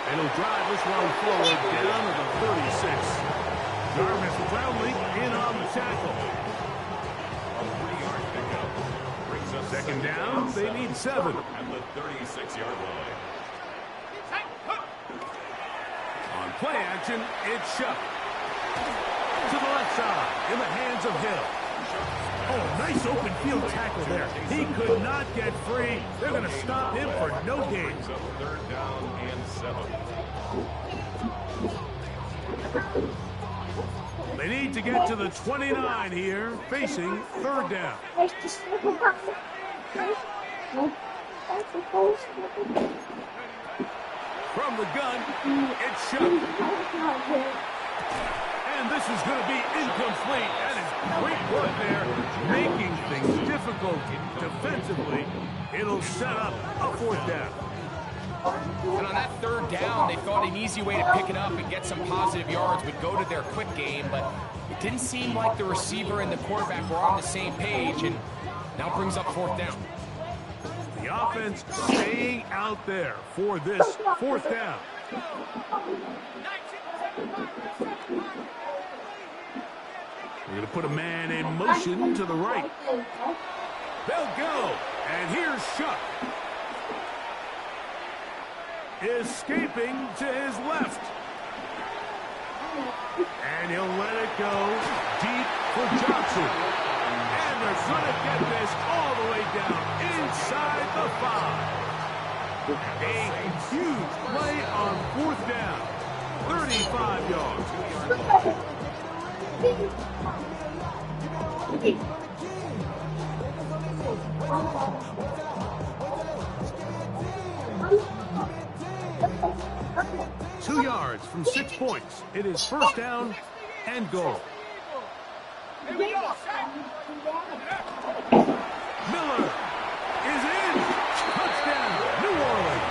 [SPEAKER 1] And he'll drive this one forward down to the 36. Jarvis Brownlee in on the tackle.
[SPEAKER 2] A 3-yard pickup. Brings up
[SPEAKER 1] 2nd down, they need 7.
[SPEAKER 2] at the 36-yard line.
[SPEAKER 1] On play action, it's Shuck. To the left side, in the hands of Hill. Oh, nice open field tackle there. He could not get free. They're going to stop him for no gain.
[SPEAKER 2] Brings up 3rd down and 7.
[SPEAKER 1] They need to get to the 29 here, facing 3rd down. From the gun, it's Shuck. And this is going to be incomplete. That is great work there, making things difficult defensively. It'll set up a 4th down.
[SPEAKER 3] And on that 3rd down, they thought an easy way to pick it up and get some positive yards would go to their quick game, but it didn't seem like the receiver and the quarterback were on the same page, and now brings up 4th down.
[SPEAKER 1] The offense staying out there for this 4th down. We're going to put a man in motion to the right. They'll go, and here's Shuck. Escaping to his left. And he'll let it go deep for Johnson. And they're going to get this all the way down inside the 5. A huge play on 4th down. 35 yards. from 6 points. It is first down and goal. Miller is in. Touchdown, New Orleans.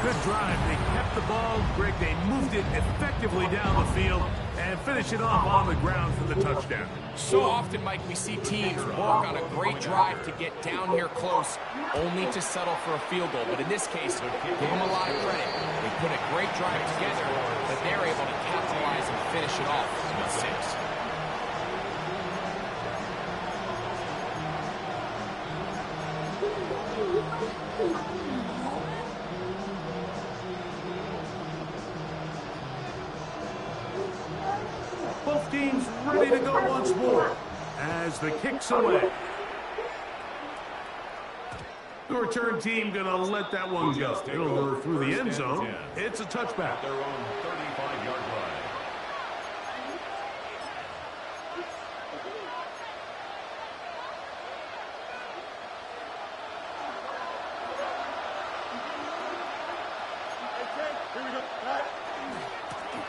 [SPEAKER 1] Good drive. They kept the ball. Greg, they moved it effectively down the field and finish it off on the ground for the touchdown.
[SPEAKER 3] So often, Mike, we see teams work on a great drive to get down here close, only to settle for a field goal. But in this case, give them a lot of credit. They put a great drive together, but they're able to capitalize and finish it off with 6.
[SPEAKER 1] Both teams ready to go once more as the kick's away. The return team going to let that one go. It'll go through the end zone. It's a touchback.
[SPEAKER 2] Their own 35-yard line.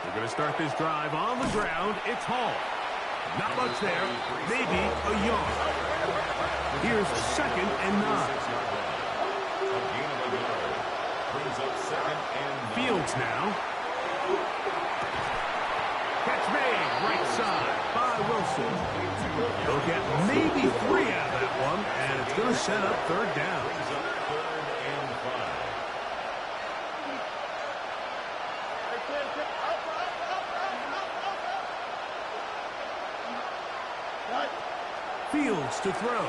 [SPEAKER 1] They're going to start this drive on the ground. It's Hall. Not much there. Maybe a yard. Here's 2nd and 9. Fields now. Catch made. Right side by Wilson. They'll get maybe 3 out of that one, and it's going to set up 3rd down. Fields to throw.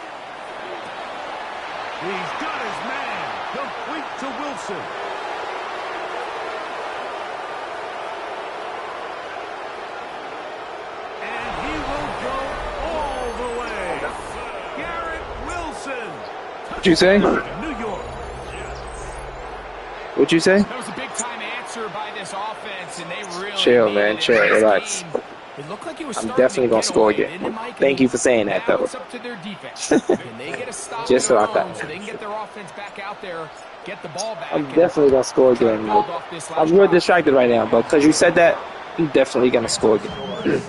[SPEAKER 1] He's got his man. Complete to Wilson. And he will go all the way. Garrett Wilson.
[SPEAKER 4] What'd you say?
[SPEAKER 1] New York.
[SPEAKER 4] What'd you say?
[SPEAKER 3] That was a big-time answer by this offense, and they really
[SPEAKER 4] Chill, man. Chill. Relax.
[SPEAKER 3] It looked like it was
[SPEAKER 4] I'm definitely going to score again. Thank you for saying that, though.
[SPEAKER 3] It's up to their defense. Can they get a stop
[SPEAKER 4] Just so I
[SPEAKER 3] of their own
[SPEAKER 4] thought.
[SPEAKER 3] so they can get their offense back out there, get the ball back?
[SPEAKER 4] I'm definitely going to score again.
[SPEAKER 3] build off this last
[SPEAKER 4] I'm real
[SPEAKER 3] drive.
[SPEAKER 4] distracted right now, but because you said that, I'm definitely going to score again.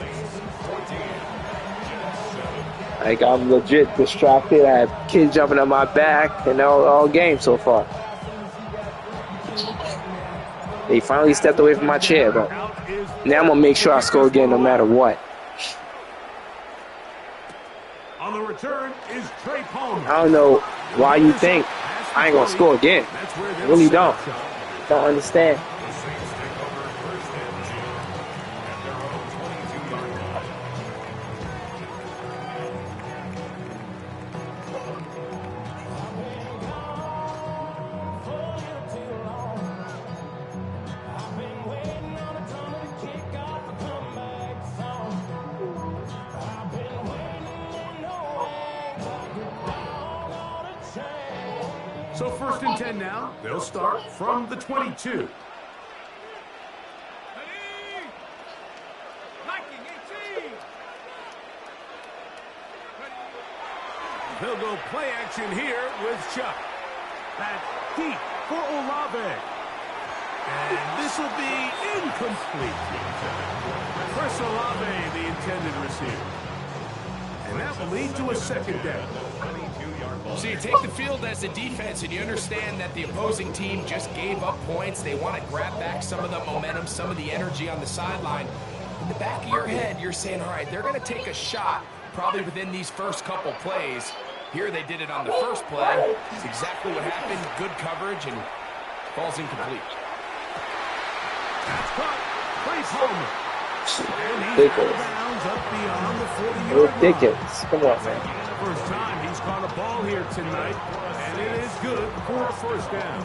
[SPEAKER 4] Like, I'm legit distracted. I have kids jumping on my back and all game so far. They finally stepped away from my chair, but now I'm going to make sure I score again no matter what.
[SPEAKER 1] On the return is Trey Palmer.
[SPEAKER 4] I don't know why you think I ain't going to score again. I really don't. Don't understand.
[SPEAKER 1] So 1st and 10 now. They'll start from the 22. They'll go play action here with Chuck. That's deep for Olave. And this will be incomplete. Chris Olave, the intended receiver. And that will lead to a 2nd down.
[SPEAKER 3] So you take the field as a defense, and you understand that the opposing team just gave up points. They want to grab back some of the momentum, some of the energy on the sideline. In the back of your head, you're saying, all right, they're going to take a shot probably within these first couple plays. Here they did it on the first play. It's exactly what happened. Good coverage, and falls incomplete.
[SPEAKER 1] That's caught. Trey Palmer.
[SPEAKER 4] Ridiculous. Come on, man.
[SPEAKER 1] First time he's caught a ball here tonight, and it is good for a 1st down.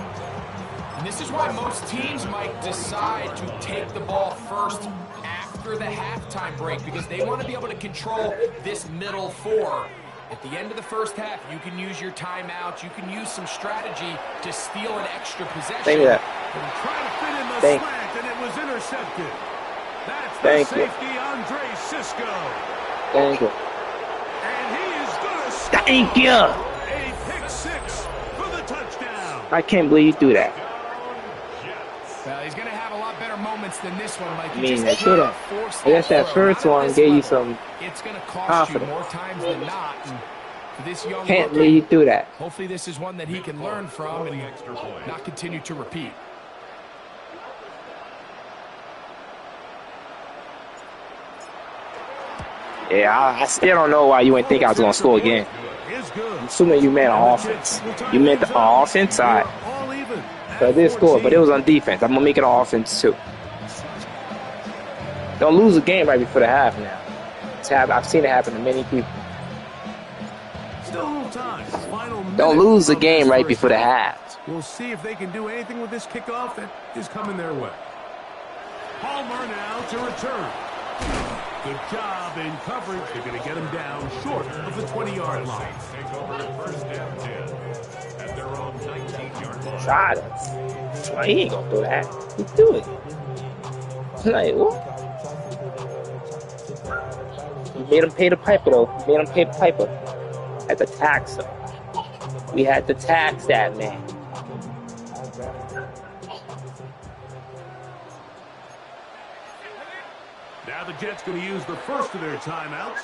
[SPEAKER 3] And this is why most teams might decide to take the ball first after the halftime break, because they want to be able to control this middle 4. At the end of the first half, you can use your timeout. You can use some strategy to steal an extra possession.
[SPEAKER 4] Thank you.
[SPEAKER 1] And try to fit in the slant, and it was intercepted. That's the safety, Andre Cisco.
[SPEAKER 4] Thank you.
[SPEAKER 1] And he is going to score
[SPEAKER 4] Thank you.
[SPEAKER 1] a pick 6 for the touchdown.
[SPEAKER 4] I can't believe you threw that.
[SPEAKER 3] Well, he's going to have a lot better moments than this one, Mike.
[SPEAKER 4] I mean, they should have. I guess that first one gave you some
[SPEAKER 3] It's going to cost
[SPEAKER 4] confidence.
[SPEAKER 3] you more times than not. And for this young
[SPEAKER 4] Can't
[SPEAKER 3] rookie,
[SPEAKER 4] believe you threw that.
[SPEAKER 3] hopefully this is one that he can learn from and not continue to repeat.
[SPEAKER 4] Yeah, I still don't know why you didn't think I was going to score again. I'm assuming you meant on offense. You meant the offense side. So I did score, but it was on defense. I'm going to make it on offense too. Don't lose a game right before the half now. I've seen it happen to many people.
[SPEAKER 1] Still a little time.
[SPEAKER 4] Don't lose the game right before the half.
[SPEAKER 1] We'll see if they can do anything with this kickoff that is coming their way. Palmer now to return. Good job in coverage. They're going to get him down short of the 20-yard line.
[SPEAKER 2] Take over first and 10 at their own 19-yard line.
[SPEAKER 4] Tried it. Well, he ain't going to do that. He do it. Like, what? We made him pay the piper, though. We made him pay the piper. Had to tax him. We had to tax that man.
[SPEAKER 1] Now the Jets going to use the first of their timeouts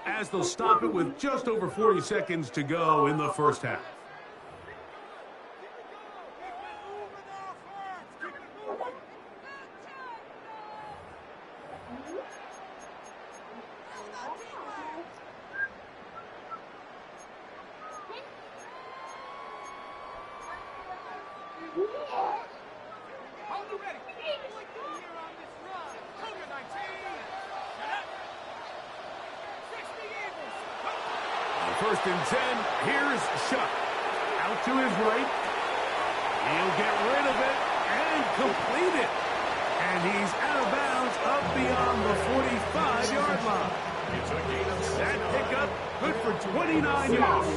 [SPEAKER 1] as they'll stop it with just over 40 seconds to go in the first half. First and 10, here's Shuck. Out to his right. He'll get rid of it and complete it. And he's out of bounds up beyond the 45-yard line. That pickup, good for 29 yards.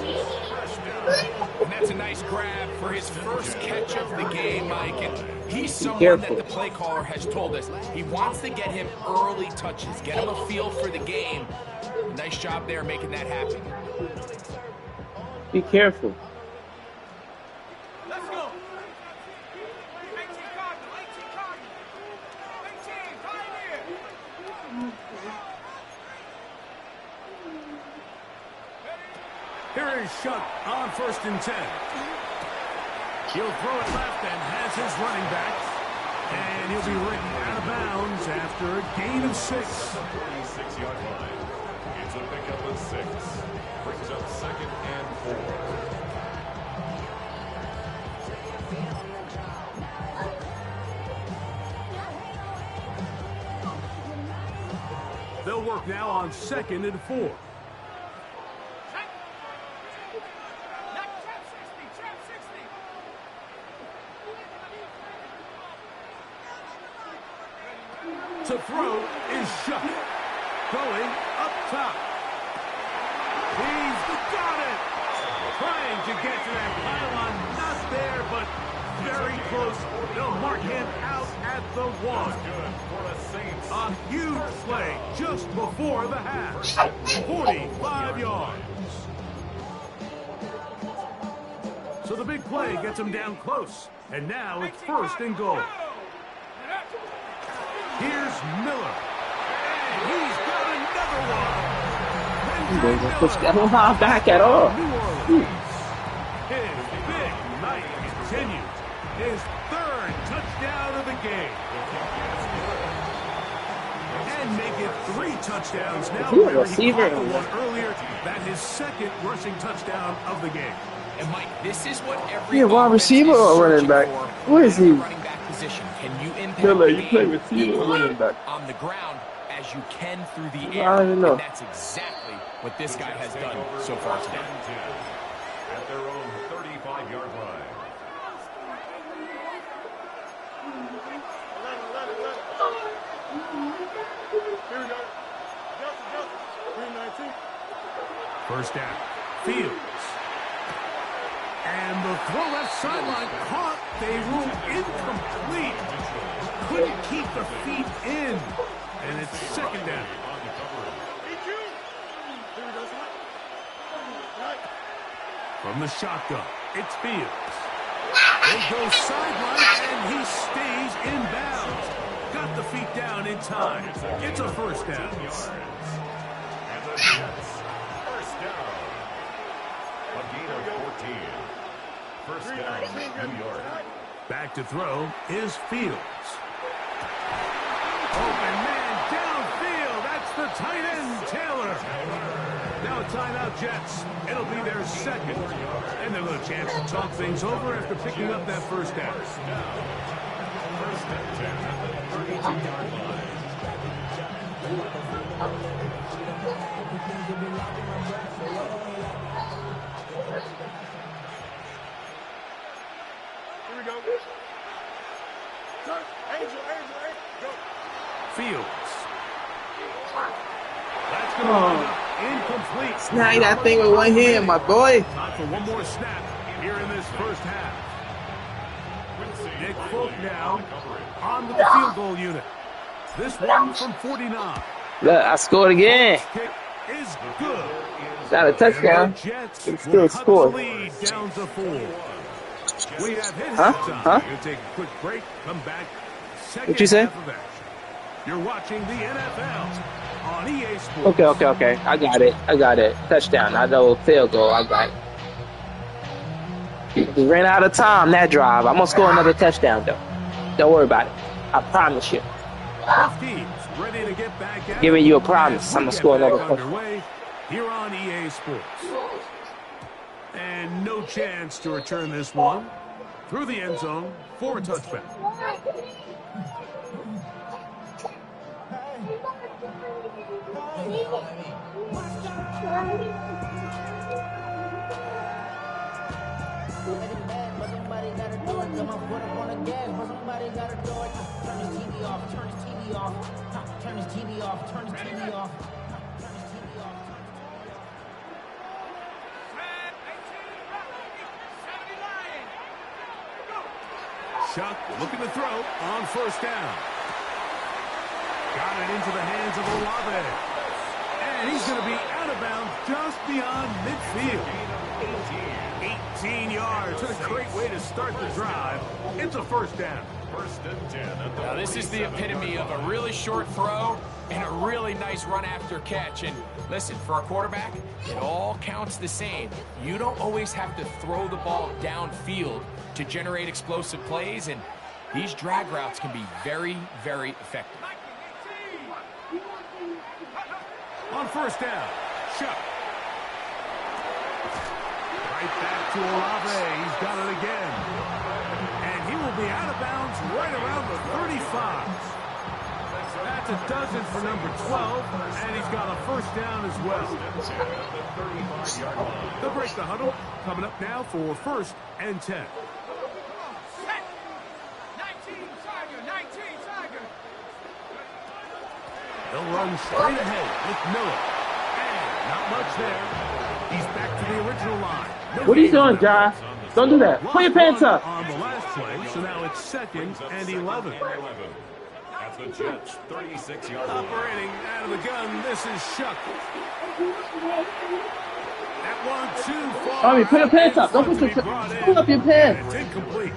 [SPEAKER 3] And that's a nice grab for his first catch of the game, Mike. And he's someone that the play caller has told us he wants to get him early touches, get him a feel for the game. Nice job there making that happen.
[SPEAKER 4] Be careful.
[SPEAKER 6] Let's go.
[SPEAKER 1] Here is Shuck on first and 10. He'll throw it left and has his running back. And he'll be written out of bounds after a gain of 6.
[SPEAKER 2] 46-yard line. It's a pickup of 6. Brings up second and 4.
[SPEAKER 1] They'll work now on second and 4. To throw is Shuck. Going up top. He's got it. Trying to get to that pylon. Not there, but very close. They'll mark him out at the 1. A huge play just before the half. 45 yards. So the big play gets him down close. And now it's first and goal. Here's Miller. And he's got another one.
[SPEAKER 4] He doesn't push that line back at all.
[SPEAKER 1] His big night continues. His 3rd touchdown of the game. And make it 3 touchdowns now.
[SPEAKER 4] Is he a receiver?
[SPEAKER 1] He caught the one earlier. That his 2nd rushing touchdown of the game.
[SPEAKER 3] And Mike, this is what every
[SPEAKER 4] wide receiver or running back? Where is he?
[SPEAKER 3] Running back position. Can you impact
[SPEAKER 4] Miller,
[SPEAKER 3] the
[SPEAKER 4] you play
[SPEAKER 3] game
[SPEAKER 4] receiver or running back?
[SPEAKER 3] on the ground as you can through the
[SPEAKER 4] I
[SPEAKER 3] air?
[SPEAKER 4] don't even know.
[SPEAKER 3] And that's exactly what this guy has done so far today.
[SPEAKER 2] At their own 35-yard line.
[SPEAKER 6] Here we go. Go. 319.
[SPEAKER 1] First down. Fields. And the throw left sideline caught. They rule incomplete. Couldn't keep the feet in. And it's second down. From the shotgun, it's Fields. They go sideline, and he stays in bounds. Got the feet down in time. It's a first down.
[SPEAKER 2] And the Jets, first down. A gain of 14. First down, New York.
[SPEAKER 1] Back to throw is Fields. Open man downfield. That's the tight end, Taylor. Now timeout, Jets. It'll be their second. And a little chance to talk things over after picking up that first down.
[SPEAKER 2] First and 10 at the 32-yard line.
[SPEAKER 6] Here we go. Turn. Angel, go.
[SPEAKER 1] Fields. That's going to wind up incomplete.
[SPEAKER 7] Snag that thing with one hand, my boy.
[SPEAKER 1] Time for one more snap here in this first half. Nick Folk now on with the field goal unit. This one from 49.
[SPEAKER 7] Look, I scored again.
[SPEAKER 1] Kick is good.
[SPEAKER 7] Got a touchdown.
[SPEAKER 1] Jets
[SPEAKER 7] Can
[SPEAKER 1] will
[SPEAKER 7] still
[SPEAKER 1] cut
[SPEAKER 7] score.
[SPEAKER 1] the lead down to 4. We have hit
[SPEAKER 7] Huh?
[SPEAKER 1] halftime.
[SPEAKER 7] Huh?
[SPEAKER 1] We'll take a quick break. Come back.
[SPEAKER 7] What you say?
[SPEAKER 1] Second half of action. You're watching the NFL on EA Sports.
[SPEAKER 7] Okay. I got it. Touchdown. I know field goal. I got it. We ran out of time that drive. I'm going to score another touchdown, though. Don't worry about it. I promise you.
[SPEAKER 1] Both teams ready to get back at
[SPEAKER 7] Giving
[SPEAKER 1] it.
[SPEAKER 7] you a promise.
[SPEAKER 1] As we
[SPEAKER 7] I'm going to
[SPEAKER 1] get
[SPEAKER 7] score
[SPEAKER 1] back
[SPEAKER 7] another touchdown.
[SPEAKER 1] underway here on EA Sports. And no chance to return this one through the end zone for a touchback. Chuck looking to throw on first down. Got it into the hands of Olave. And he's going to be out of bounds just beyond midfield. 18 yards. What a great way to start the drive. It's a first down.
[SPEAKER 2] First and 10 at the
[SPEAKER 3] Now, this is the epitome of a really short throw and a really nice run after catch. And listen, for a quarterback, it all counts the same. You don't always have to throw the ball downfield to generate explosive plays, and these drag routes can be very, very effective.
[SPEAKER 1] On first down, Chuck. Right back to Olave. He's got it again. And he will be out of bounds right around the 35. That's a dozen for number 12, and he's got a first down as well. They'll break the huddle. Coming up now for first and 10. He'll run straight ahead with Miller. And not much there. He's back to the original line. No
[SPEAKER 7] What are you
[SPEAKER 1] gain.
[SPEAKER 7] doing, Josh? Don't do that. Pull your pants up.
[SPEAKER 1] On the last play, so now it's second and 11.
[SPEAKER 2] At the Jets, 36-yard line.
[SPEAKER 1] Operating out of the gun, this is Shuck. That one too far.
[SPEAKER 7] Tommy, put your pants up. Don't put your pull up your pants.
[SPEAKER 1] It's incomplete.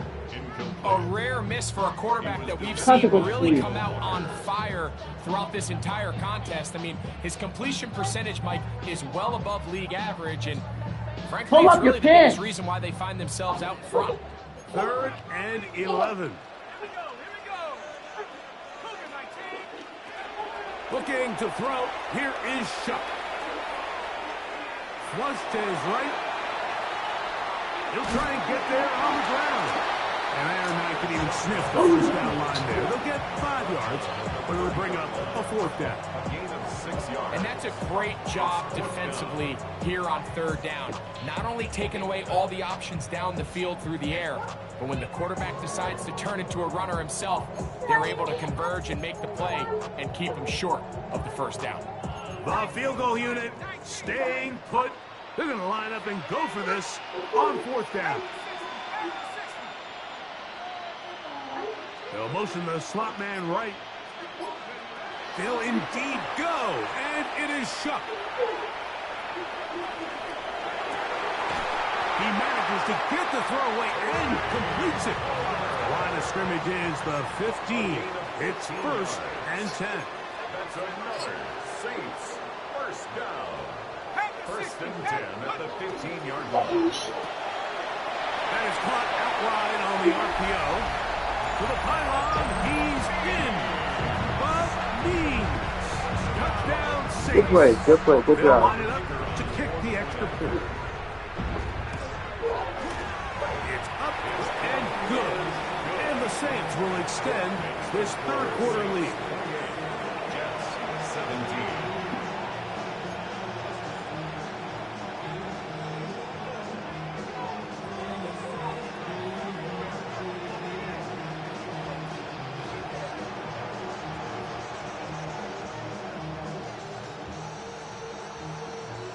[SPEAKER 3] A rare miss for a quarterback that we've seen really come out on fire throughout this entire contest. I mean, his completion percentage, Mike, is well above league average, and frankly,
[SPEAKER 7] Pull
[SPEAKER 3] it's
[SPEAKER 7] up
[SPEAKER 3] really
[SPEAKER 7] your
[SPEAKER 3] the biggest
[SPEAKER 7] pants.
[SPEAKER 3] reason why they find themselves out front.
[SPEAKER 1] Third and 11. Looking to throw. Here is Shuck. Flush to his right. He'll try and get there on the ground. And Aaron Knight can even sniff the first down line there. They'll get 5 yards, but it'll bring up a fourth down.
[SPEAKER 2] A gain of 6 yards.
[SPEAKER 3] And that's a great job defensively here on third down. Not only taking away all the options down the field through the air, but when the quarterback decides to turn into a runner himself, they're able to converge and make the play and keep him short of the first down.
[SPEAKER 1] The field goal unit staying put. They're going to line up and go for this on fourth down. They'll motion the slot man right. They'll indeed go, and it is Shuck. He manages to get the throw away and completes it. The line of scrimmage is the 15. It's 1st and 10.
[SPEAKER 2] That's another Saints first down. 1st and 10 at the 15-yard line.
[SPEAKER 1] That is caught out wide on the RPO. To the pylon, he's in. But means. Touchdown Saints.
[SPEAKER 7] Good play, good play, good
[SPEAKER 1] They'll
[SPEAKER 7] job.
[SPEAKER 1] line it up to kick the extra point. It's up and good. And the Saints will extend this third quarter lead.
[SPEAKER 2] Jets 17.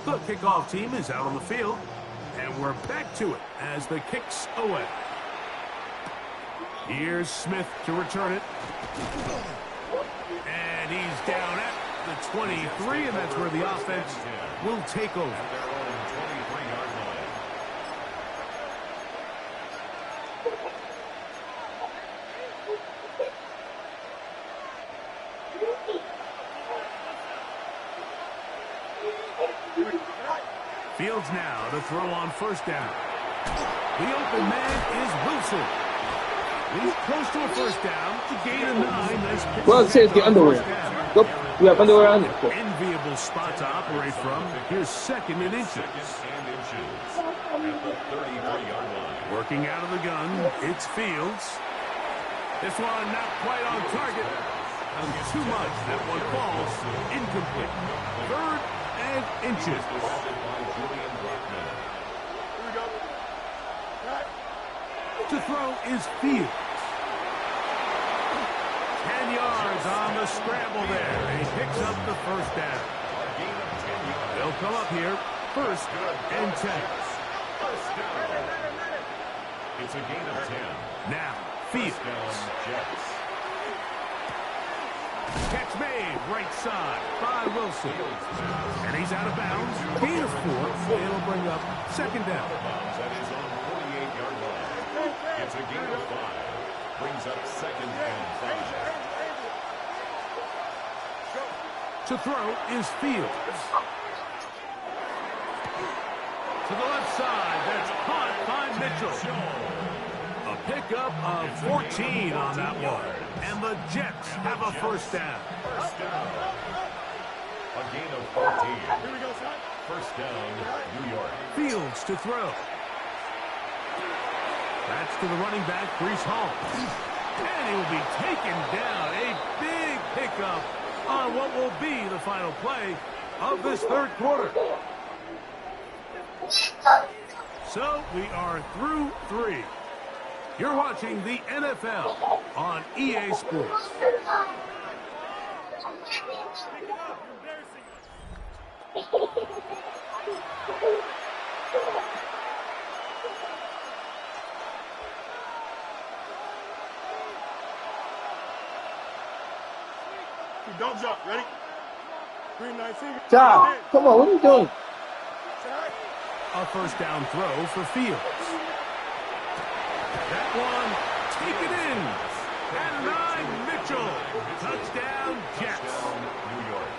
[SPEAKER 1] The kickoff team is out on the field, and we're back to it as the kick's away. Here's Smith to return it. And he's down at the 23, and that's where the offense will take over.
[SPEAKER 2] At their own 23-yard line.
[SPEAKER 1] Fields now to throw on 1st down. The open man is Wilson. He's close to a 1st down to gain a 9. Nice pick.
[SPEAKER 7] Well, it says the underwear. Go. We have underwear on it.
[SPEAKER 1] Enviable spot to operate from. Here's 2nd and inches.
[SPEAKER 2] At the 33-yard line.
[SPEAKER 1] Working out of the gun, it's Fields. This one not quite on target. Too much. That one falls incomplete. 3rd and inches. To throw is Fields. 10 yards on the scramble there. He picks up the 1st down. They'll come up here 1st and 10.
[SPEAKER 2] First down. It's a gain of 10.
[SPEAKER 1] Now, Fields.
[SPEAKER 2] Jets.
[SPEAKER 1] Catch made, right side by Wilson. And he's out of bounds. Gain of 4. It'll bring up 2nd down.
[SPEAKER 2] That is on 48-yard line. It's a gain of 5. Brings up 2nd and 5.
[SPEAKER 1] To throw is Fields. To the left side, that's caught by Mitchell. A pickup of 14 on that one. And the Jets have a 1st down.
[SPEAKER 2] First down. A gain of 14. Here we go, son. 1st down, New York.
[SPEAKER 1] Fields to throw. That's to the running back, Breece Hall. And he will be taken down. A big pickup on what will be the final play of this 3rd quarter. So we are through 3. You're watching the NFL on EA Sports.
[SPEAKER 6] Don't jump. Ready? Green 19.
[SPEAKER 7] Stop. Come on, what are you doing?
[SPEAKER 1] A 1st down throw for Fields. That one taken in. And 9, Mitchell. Touchdown, Jets.
[SPEAKER 2] New York.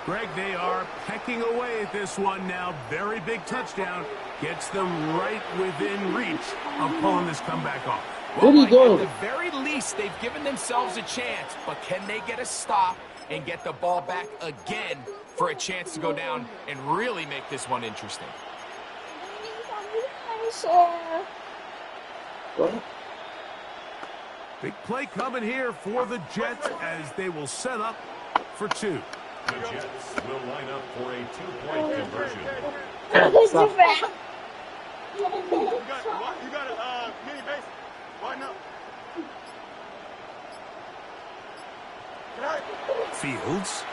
[SPEAKER 1] Greg, they are pecking away at this one now. Very big touchdown. Gets them right within reach of pulling this comeback off.
[SPEAKER 7] What are you doing?
[SPEAKER 3] At the very least, they've given themselves a chance, but can they get a stop and get the ball back again for a chance to go down and really make this one interesting?
[SPEAKER 1] Big play coming here for the Jets as they will set up for 2.
[SPEAKER 2] The Jets will line up for a 2-point conversion.
[SPEAKER 6] You got a mini base. Why not?
[SPEAKER 1] Fields.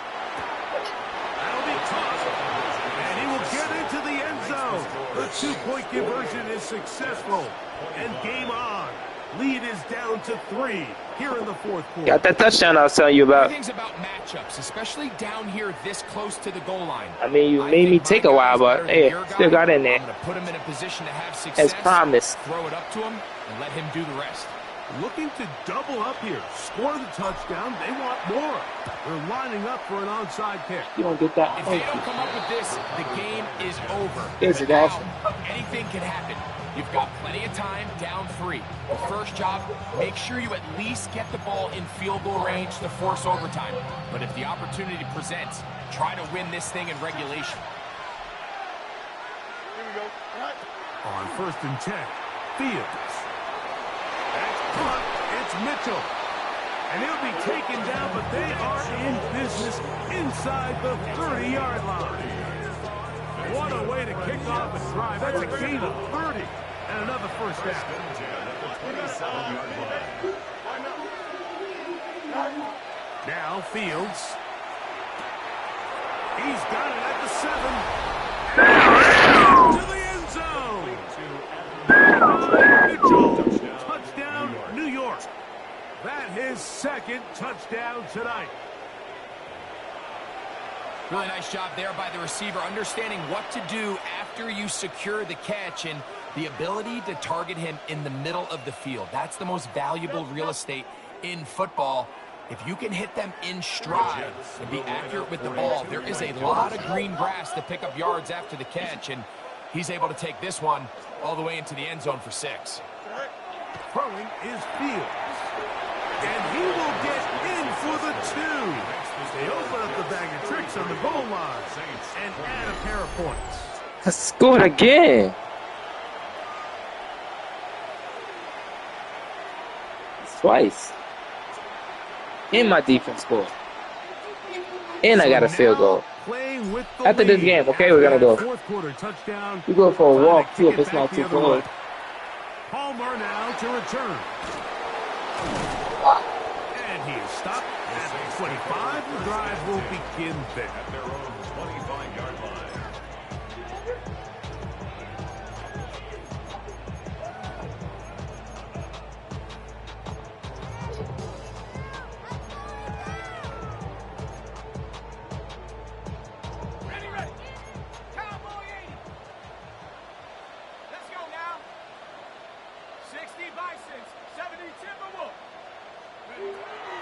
[SPEAKER 1] That'll be caught. And he will get into the end zone. The 2-point conversion is successful. And game on. Lead is down to 3 here in the fourth quarter.
[SPEAKER 7] Got that touchdown I was telling you about.
[SPEAKER 3] Everything's about matchups, especially down here this close to the goal line.
[SPEAKER 7] I mean, you made me take a while, but hey, still got in there.
[SPEAKER 3] I'm going to put him in a position to have success.
[SPEAKER 7] As promised.
[SPEAKER 3] Throw it up to him and let him do the rest.
[SPEAKER 1] Looking to double up here. Score the touchdown. They want more. They're lining up for an onside kick.
[SPEAKER 7] You don't get that.
[SPEAKER 3] If they don't come up with this, the game is over.
[SPEAKER 7] Is it awesome?
[SPEAKER 3] Anything can happen. You've got plenty of time, down 3. The first job, make sure you at least get the ball in field goal range to force overtime. But if the opportunity presents, try to win this thing in regulation.
[SPEAKER 6] Here we go. All right.
[SPEAKER 1] On 1st and 10, Fields. That's caught. It's Mitchell. And he'll be taken down, but they are in business inside the 30-yard line. What a way to kick off a drive. That's a gain of 30 and another first down. Now Fields. He's got it at the 7. To the end zone. Mitchell. Touchdown, New York. That his second touchdown tonight.
[SPEAKER 3] Really nice job there by the receiver, understanding what to do after you secure the catch and the ability to target him in the middle of the field. That's the most valuable real estate in football. If you can hit them in stride and be accurate with the ball, there is a lot of green grass to pick up yards after the catch, and he's able to take this one all the way into the end zone for 6.
[SPEAKER 1] Throwing is Fields. And he will get in for the 2. They open up the bag of tricks on the goal line and add a pair of points.
[SPEAKER 7] I scored again. Twice. And my defense scored. And I got a field goal. After this game, okay, we're going to go. We go for a walk, too, if it's not too cold.
[SPEAKER 1] Palmer now to return. And he is stopped at the 25. The drive will begin there.
[SPEAKER 2] At their own 25-yard line.
[SPEAKER 6] Ready. Cowboy 80. Let's go now. 60 Bisons, 70 Timberwolves.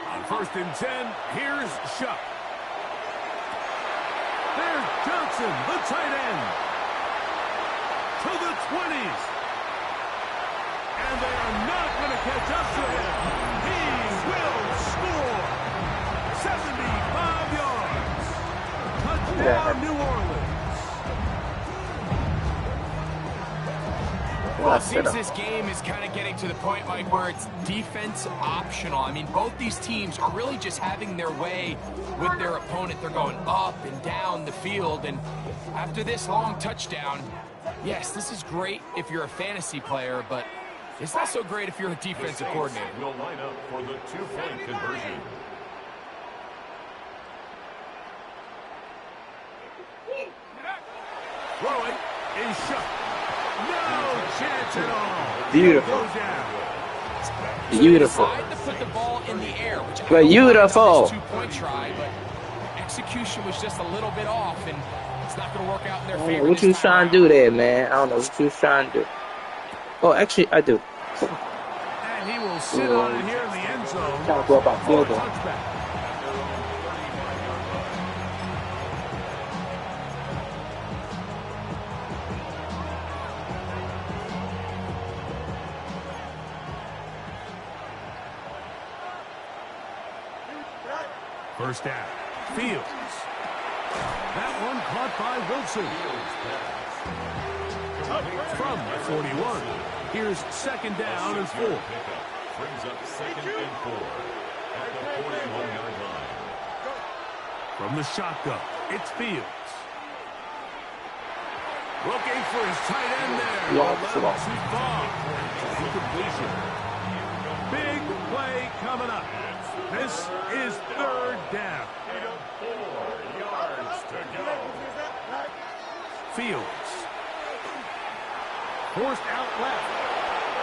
[SPEAKER 1] On 1st and 10, here's Shuck. There's Johnson, the tight end. To the 20s. And they are not going to catch up to him. He will score. 75 yards. Touchdown, New Orleans.
[SPEAKER 3] Well, it seems this game is kind of getting to the point, Mike, where it's defense optional. I mean, both these teams are really just having their way with their opponent. They're going up and down the field, and after this long touchdown, yes, this is great if you're a fantasy player, but it's not so great if you're a defensive coordinator.
[SPEAKER 2] Will line up for the 2-point conversion.
[SPEAKER 1] Throwing is Shuck. No chance at all.
[SPEAKER 7] Beautiful. Beautiful.
[SPEAKER 3] Tried to put the ball in the air, which I
[SPEAKER 7] beautiful.
[SPEAKER 3] 2-point try, but execution was just a little bit off, and it's not going to work out in their
[SPEAKER 7] I don't
[SPEAKER 3] favor.
[SPEAKER 7] know what you was trying to do there, man. I don't know what you was trying to do. Oh, actually, I do.
[SPEAKER 1] And he will sit on it here in the end zone.
[SPEAKER 7] Trying to go up our field goal.
[SPEAKER 1] Touchback. First down. Fields. That one caught by Wilson. From 41. Here's 2nd down and 4.
[SPEAKER 2] Brings up 2nd and 4 at the 41-yard line.
[SPEAKER 1] From the shotgun, it's Fields. Looking for his tight end there. Too far. Incompletion. Big play coming up. This is 3rd down.
[SPEAKER 2] 4 yards to go.
[SPEAKER 1] Fields. Forced out left.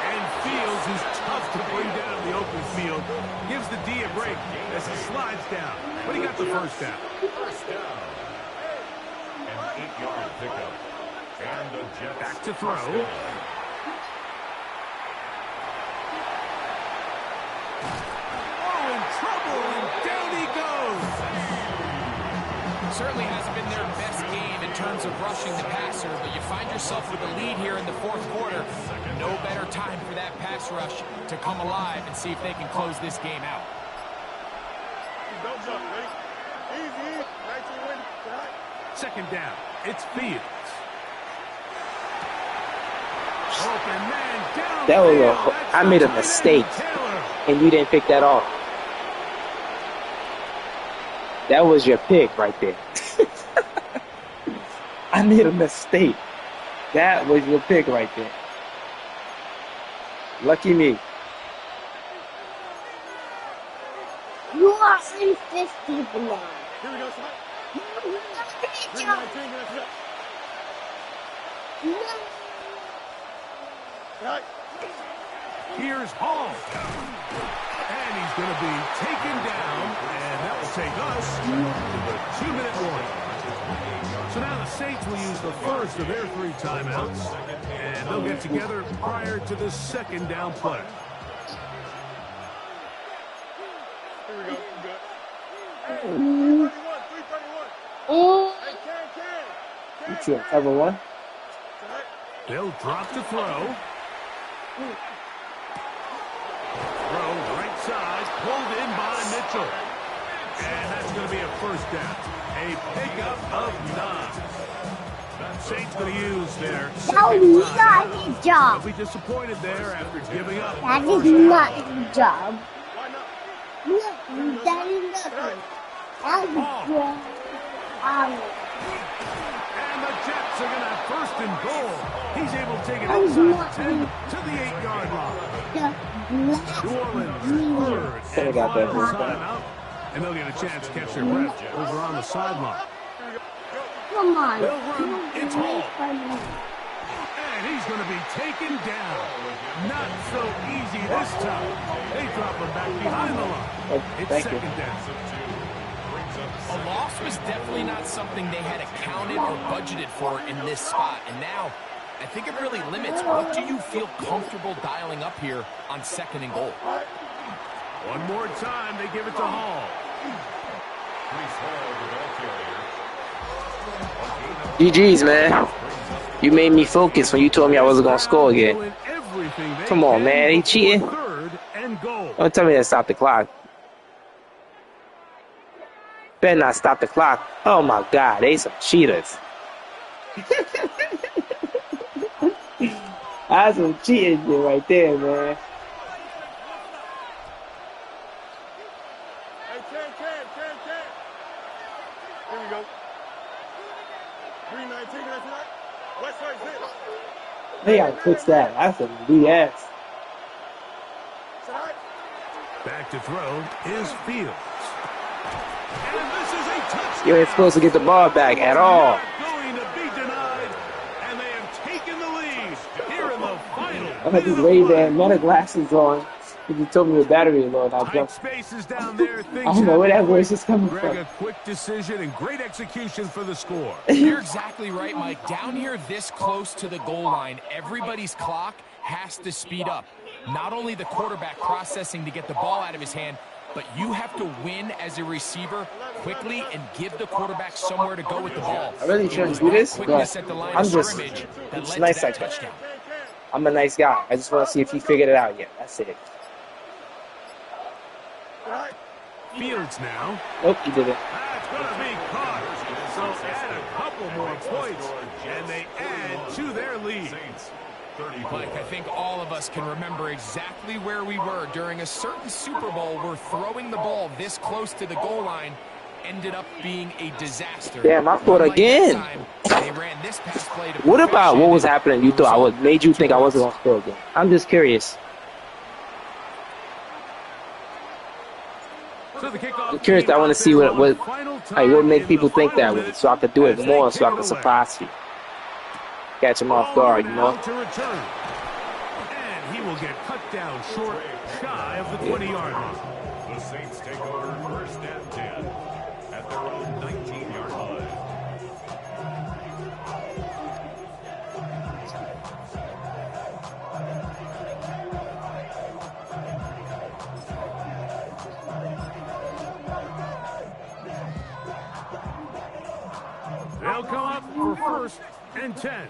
[SPEAKER 1] And Fields is tough to bring down the open field. Gives the D a break as he slides down. But he got the first down.
[SPEAKER 2] First down. An 8-yard pickup. And the Jets
[SPEAKER 1] back to throw. Oh, in trouble, and down he goes.
[SPEAKER 3] Certainly hasn't been their best game in terms of rushing the passer, but you find yourself with a lead here in the fourth quarter. No better time for that pass rush to come alive and see if they can close this game out.
[SPEAKER 6] Don't jump, ready? Easy. 19 win.
[SPEAKER 1] Second down. It's Fields. Open man down.
[SPEAKER 7] That was I made a mistake, and you didn't pick that off. That was your pick right there. I made a mistake. That was your pick right there. Lucky me.
[SPEAKER 8] You are 350 now.
[SPEAKER 6] Here we go, son. 319, that's it. Right.
[SPEAKER 1] Here's Hall. And he's going to be taken down. And that will take us to the 2-minute warning. So now the Saints will use the first of their 3 timeouts. And they'll get together prior to the second down play.
[SPEAKER 6] Here we go. Good. Hey, 331. 331. Hey, Ken.
[SPEAKER 7] You should cover one.
[SPEAKER 1] They'll drop to throw. Throw right side, pulled in by Mitchell. And that's going to be a first down. A pickup of 9. Saints going to use their
[SPEAKER 8] That is not his job.
[SPEAKER 1] They'll be disappointed there after giving up.
[SPEAKER 8] That is not his job. No, that is nothing. That is job.
[SPEAKER 1] And the Jets are going to have first and goal. He's able to take it outside the 10 to the 8-yard line. New Orleans third and final timeout. And they'll get a chance to catch their breath over on the sideline.
[SPEAKER 8] Come on.
[SPEAKER 1] They'll run. It's Hall. And he's going to be taken down. Not so easy this time. They drop him back behind the line. It's second down.
[SPEAKER 3] A loss was definitely not something they had accounted or budgeted for in this spot. And now, I think it really limits what do you feel comfortable dialing up here on second and goal.
[SPEAKER 1] One more time, they give it to Hall.
[SPEAKER 7] GG's, man. You made me focus when you told me I wasn't going to score again. Come on, man. He cheating. Don't tell me to stop the clock. Better not stop the clock. Oh, my God. They some cheaters. That's some cheating shit right there, man.
[SPEAKER 6] Here we go. 319, that's right. West side's hit.
[SPEAKER 7] They gotta fix that. That's some BS.
[SPEAKER 1] Back to throw is Fields. And this is a touchdown.
[SPEAKER 7] You ain't supposed to get the ball back at all.
[SPEAKER 1] Going to be denied, and they have taken the lead here in the final.
[SPEAKER 7] I had these Ray-Ban meta glasses on. You told me the battery was low, and I
[SPEAKER 1] Tight
[SPEAKER 7] jumped.
[SPEAKER 1] spaces down there.
[SPEAKER 7] I don't know where that voice is coming
[SPEAKER 1] Greg,
[SPEAKER 7] from.
[SPEAKER 1] a quick decision and great execution for the score.
[SPEAKER 3] You're exactly right, Mike. Down here this close to the goal line, everybody's clock has to speed up. Not only the quarterback processing to get the ball out of his hand, but you have to win as a receiver quickly and give the quarterback somewhere to go with the ball.
[SPEAKER 7] I really shouldn't do this, but I'm just, it's nice like that. I'm a nice guy. I just want to see if he figured it out yet. That's it.
[SPEAKER 1] Fields now.
[SPEAKER 7] Nope, he didn't.
[SPEAKER 1] That's going to be caught. So add a couple more points, and they add to their lead.
[SPEAKER 3] Mike, I think all of us can remember exactly where we were during a certain Super Bowl where throwing the ball this close to the goal line ended up being a disaster.
[SPEAKER 7] Damn, I thought again.
[SPEAKER 3] They ran this pass play to
[SPEAKER 7] What about what was happening? You thought
[SPEAKER 3] result,
[SPEAKER 7] made you think I wasn't gonna score again? I'm just curious.
[SPEAKER 1] So the kickoff.
[SPEAKER 7] I'm curious. I want to see what would make people think that way, so I could do it more, so I could surprise you, catch them off guard, you know.
[SPEAKER 1] To return. And he will get cut down short, shy of the 20-yard line.
[SPEAKER 2] The Saints take over 1st and 10 at their own 19-yard line.
[SPEAKER 1] They'll come up for 1st and 10.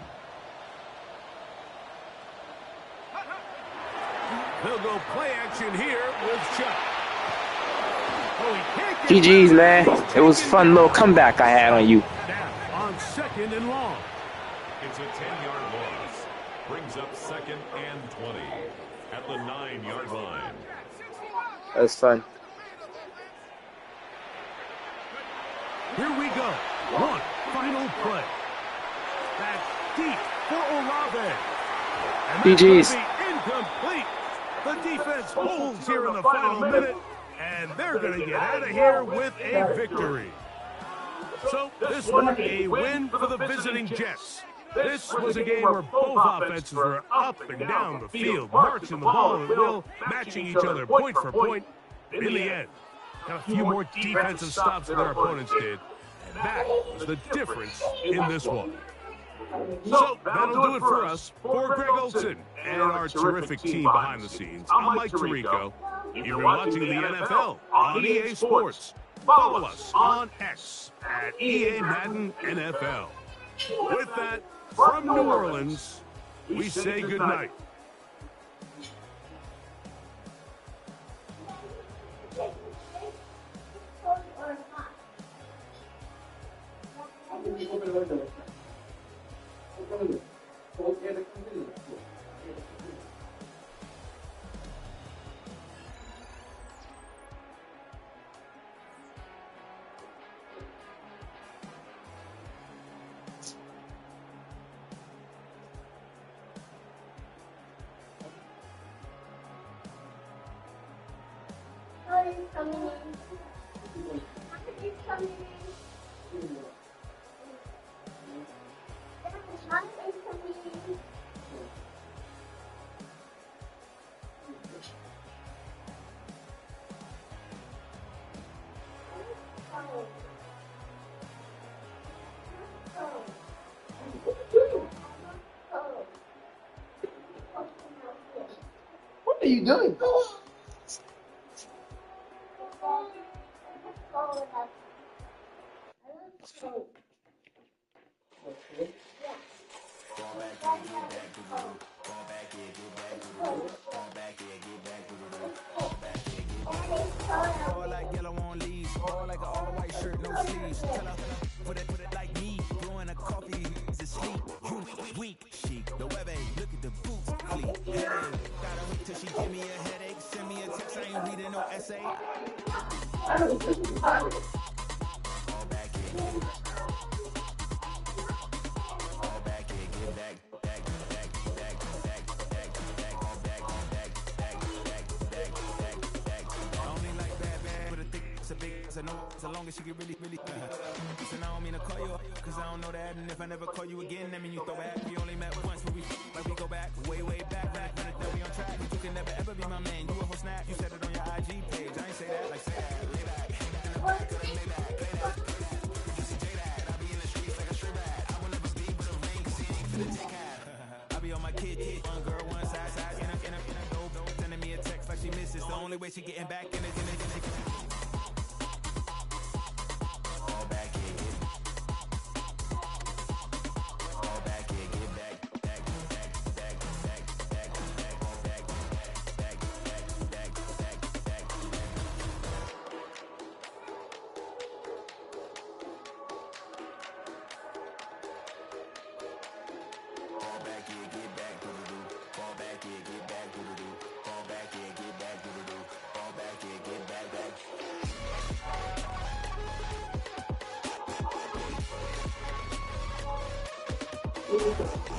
[SPEAKER 1] They'll go play action here with Chuck. Oh, he can't get
[SPEAKER 7] GG's, man. It was a fun little comeback I had on you.
[SPEAKER 1] Now on 2nd and long.
[SPEAKER 2] It's a 10-yard loss. Brings up 2nd and 20 at the 9-yard line.
[SPEAKER 7] That's fun.
[SPEAKER 1] Here we go. One final play. That's deep for Olave. And that's
[SPEAKER 7] GG's.
[SPEAKER 1] going to be incomplete. The defense holds here in the final minute, and they're going to get out of here with a victory. So this was a win for the visiting Jets. This was a game where both offenses were up and down the field, marching the ball at will, matching each other point for point. In the end, got a few more defensive stops than their opponents did. And that was the difference in this one. So that'll do it for us. For Greg Olson and our terrific team behind the scenes, I'm Mike Tirico. You've been watching the NFL on EA Sports. Follow us on X at EA Madden NFL. With that, from New Orleans, we say goodnight.
[SPEAKER 7] What are you doing?
[SPEAKER 5] So long as she get really so now I don't mean to call you up, cause I don't know that. And if I never call you again, that mean you throw back. We only met once, but we go back, way back. When I thought we on track, you can never ever be my man. You a whole snap, you said it on your IG page. I ain't say that, like say that, lay back. Lay back. You see J that, I be in the streets like a straight rat. I will never be with a ring, cause he ain't finna take half. I be on my kid, one girl, one side, in a dope, sending me a text like she misses. The only way she getting back in it.
[SPEAKER 7] Thank you.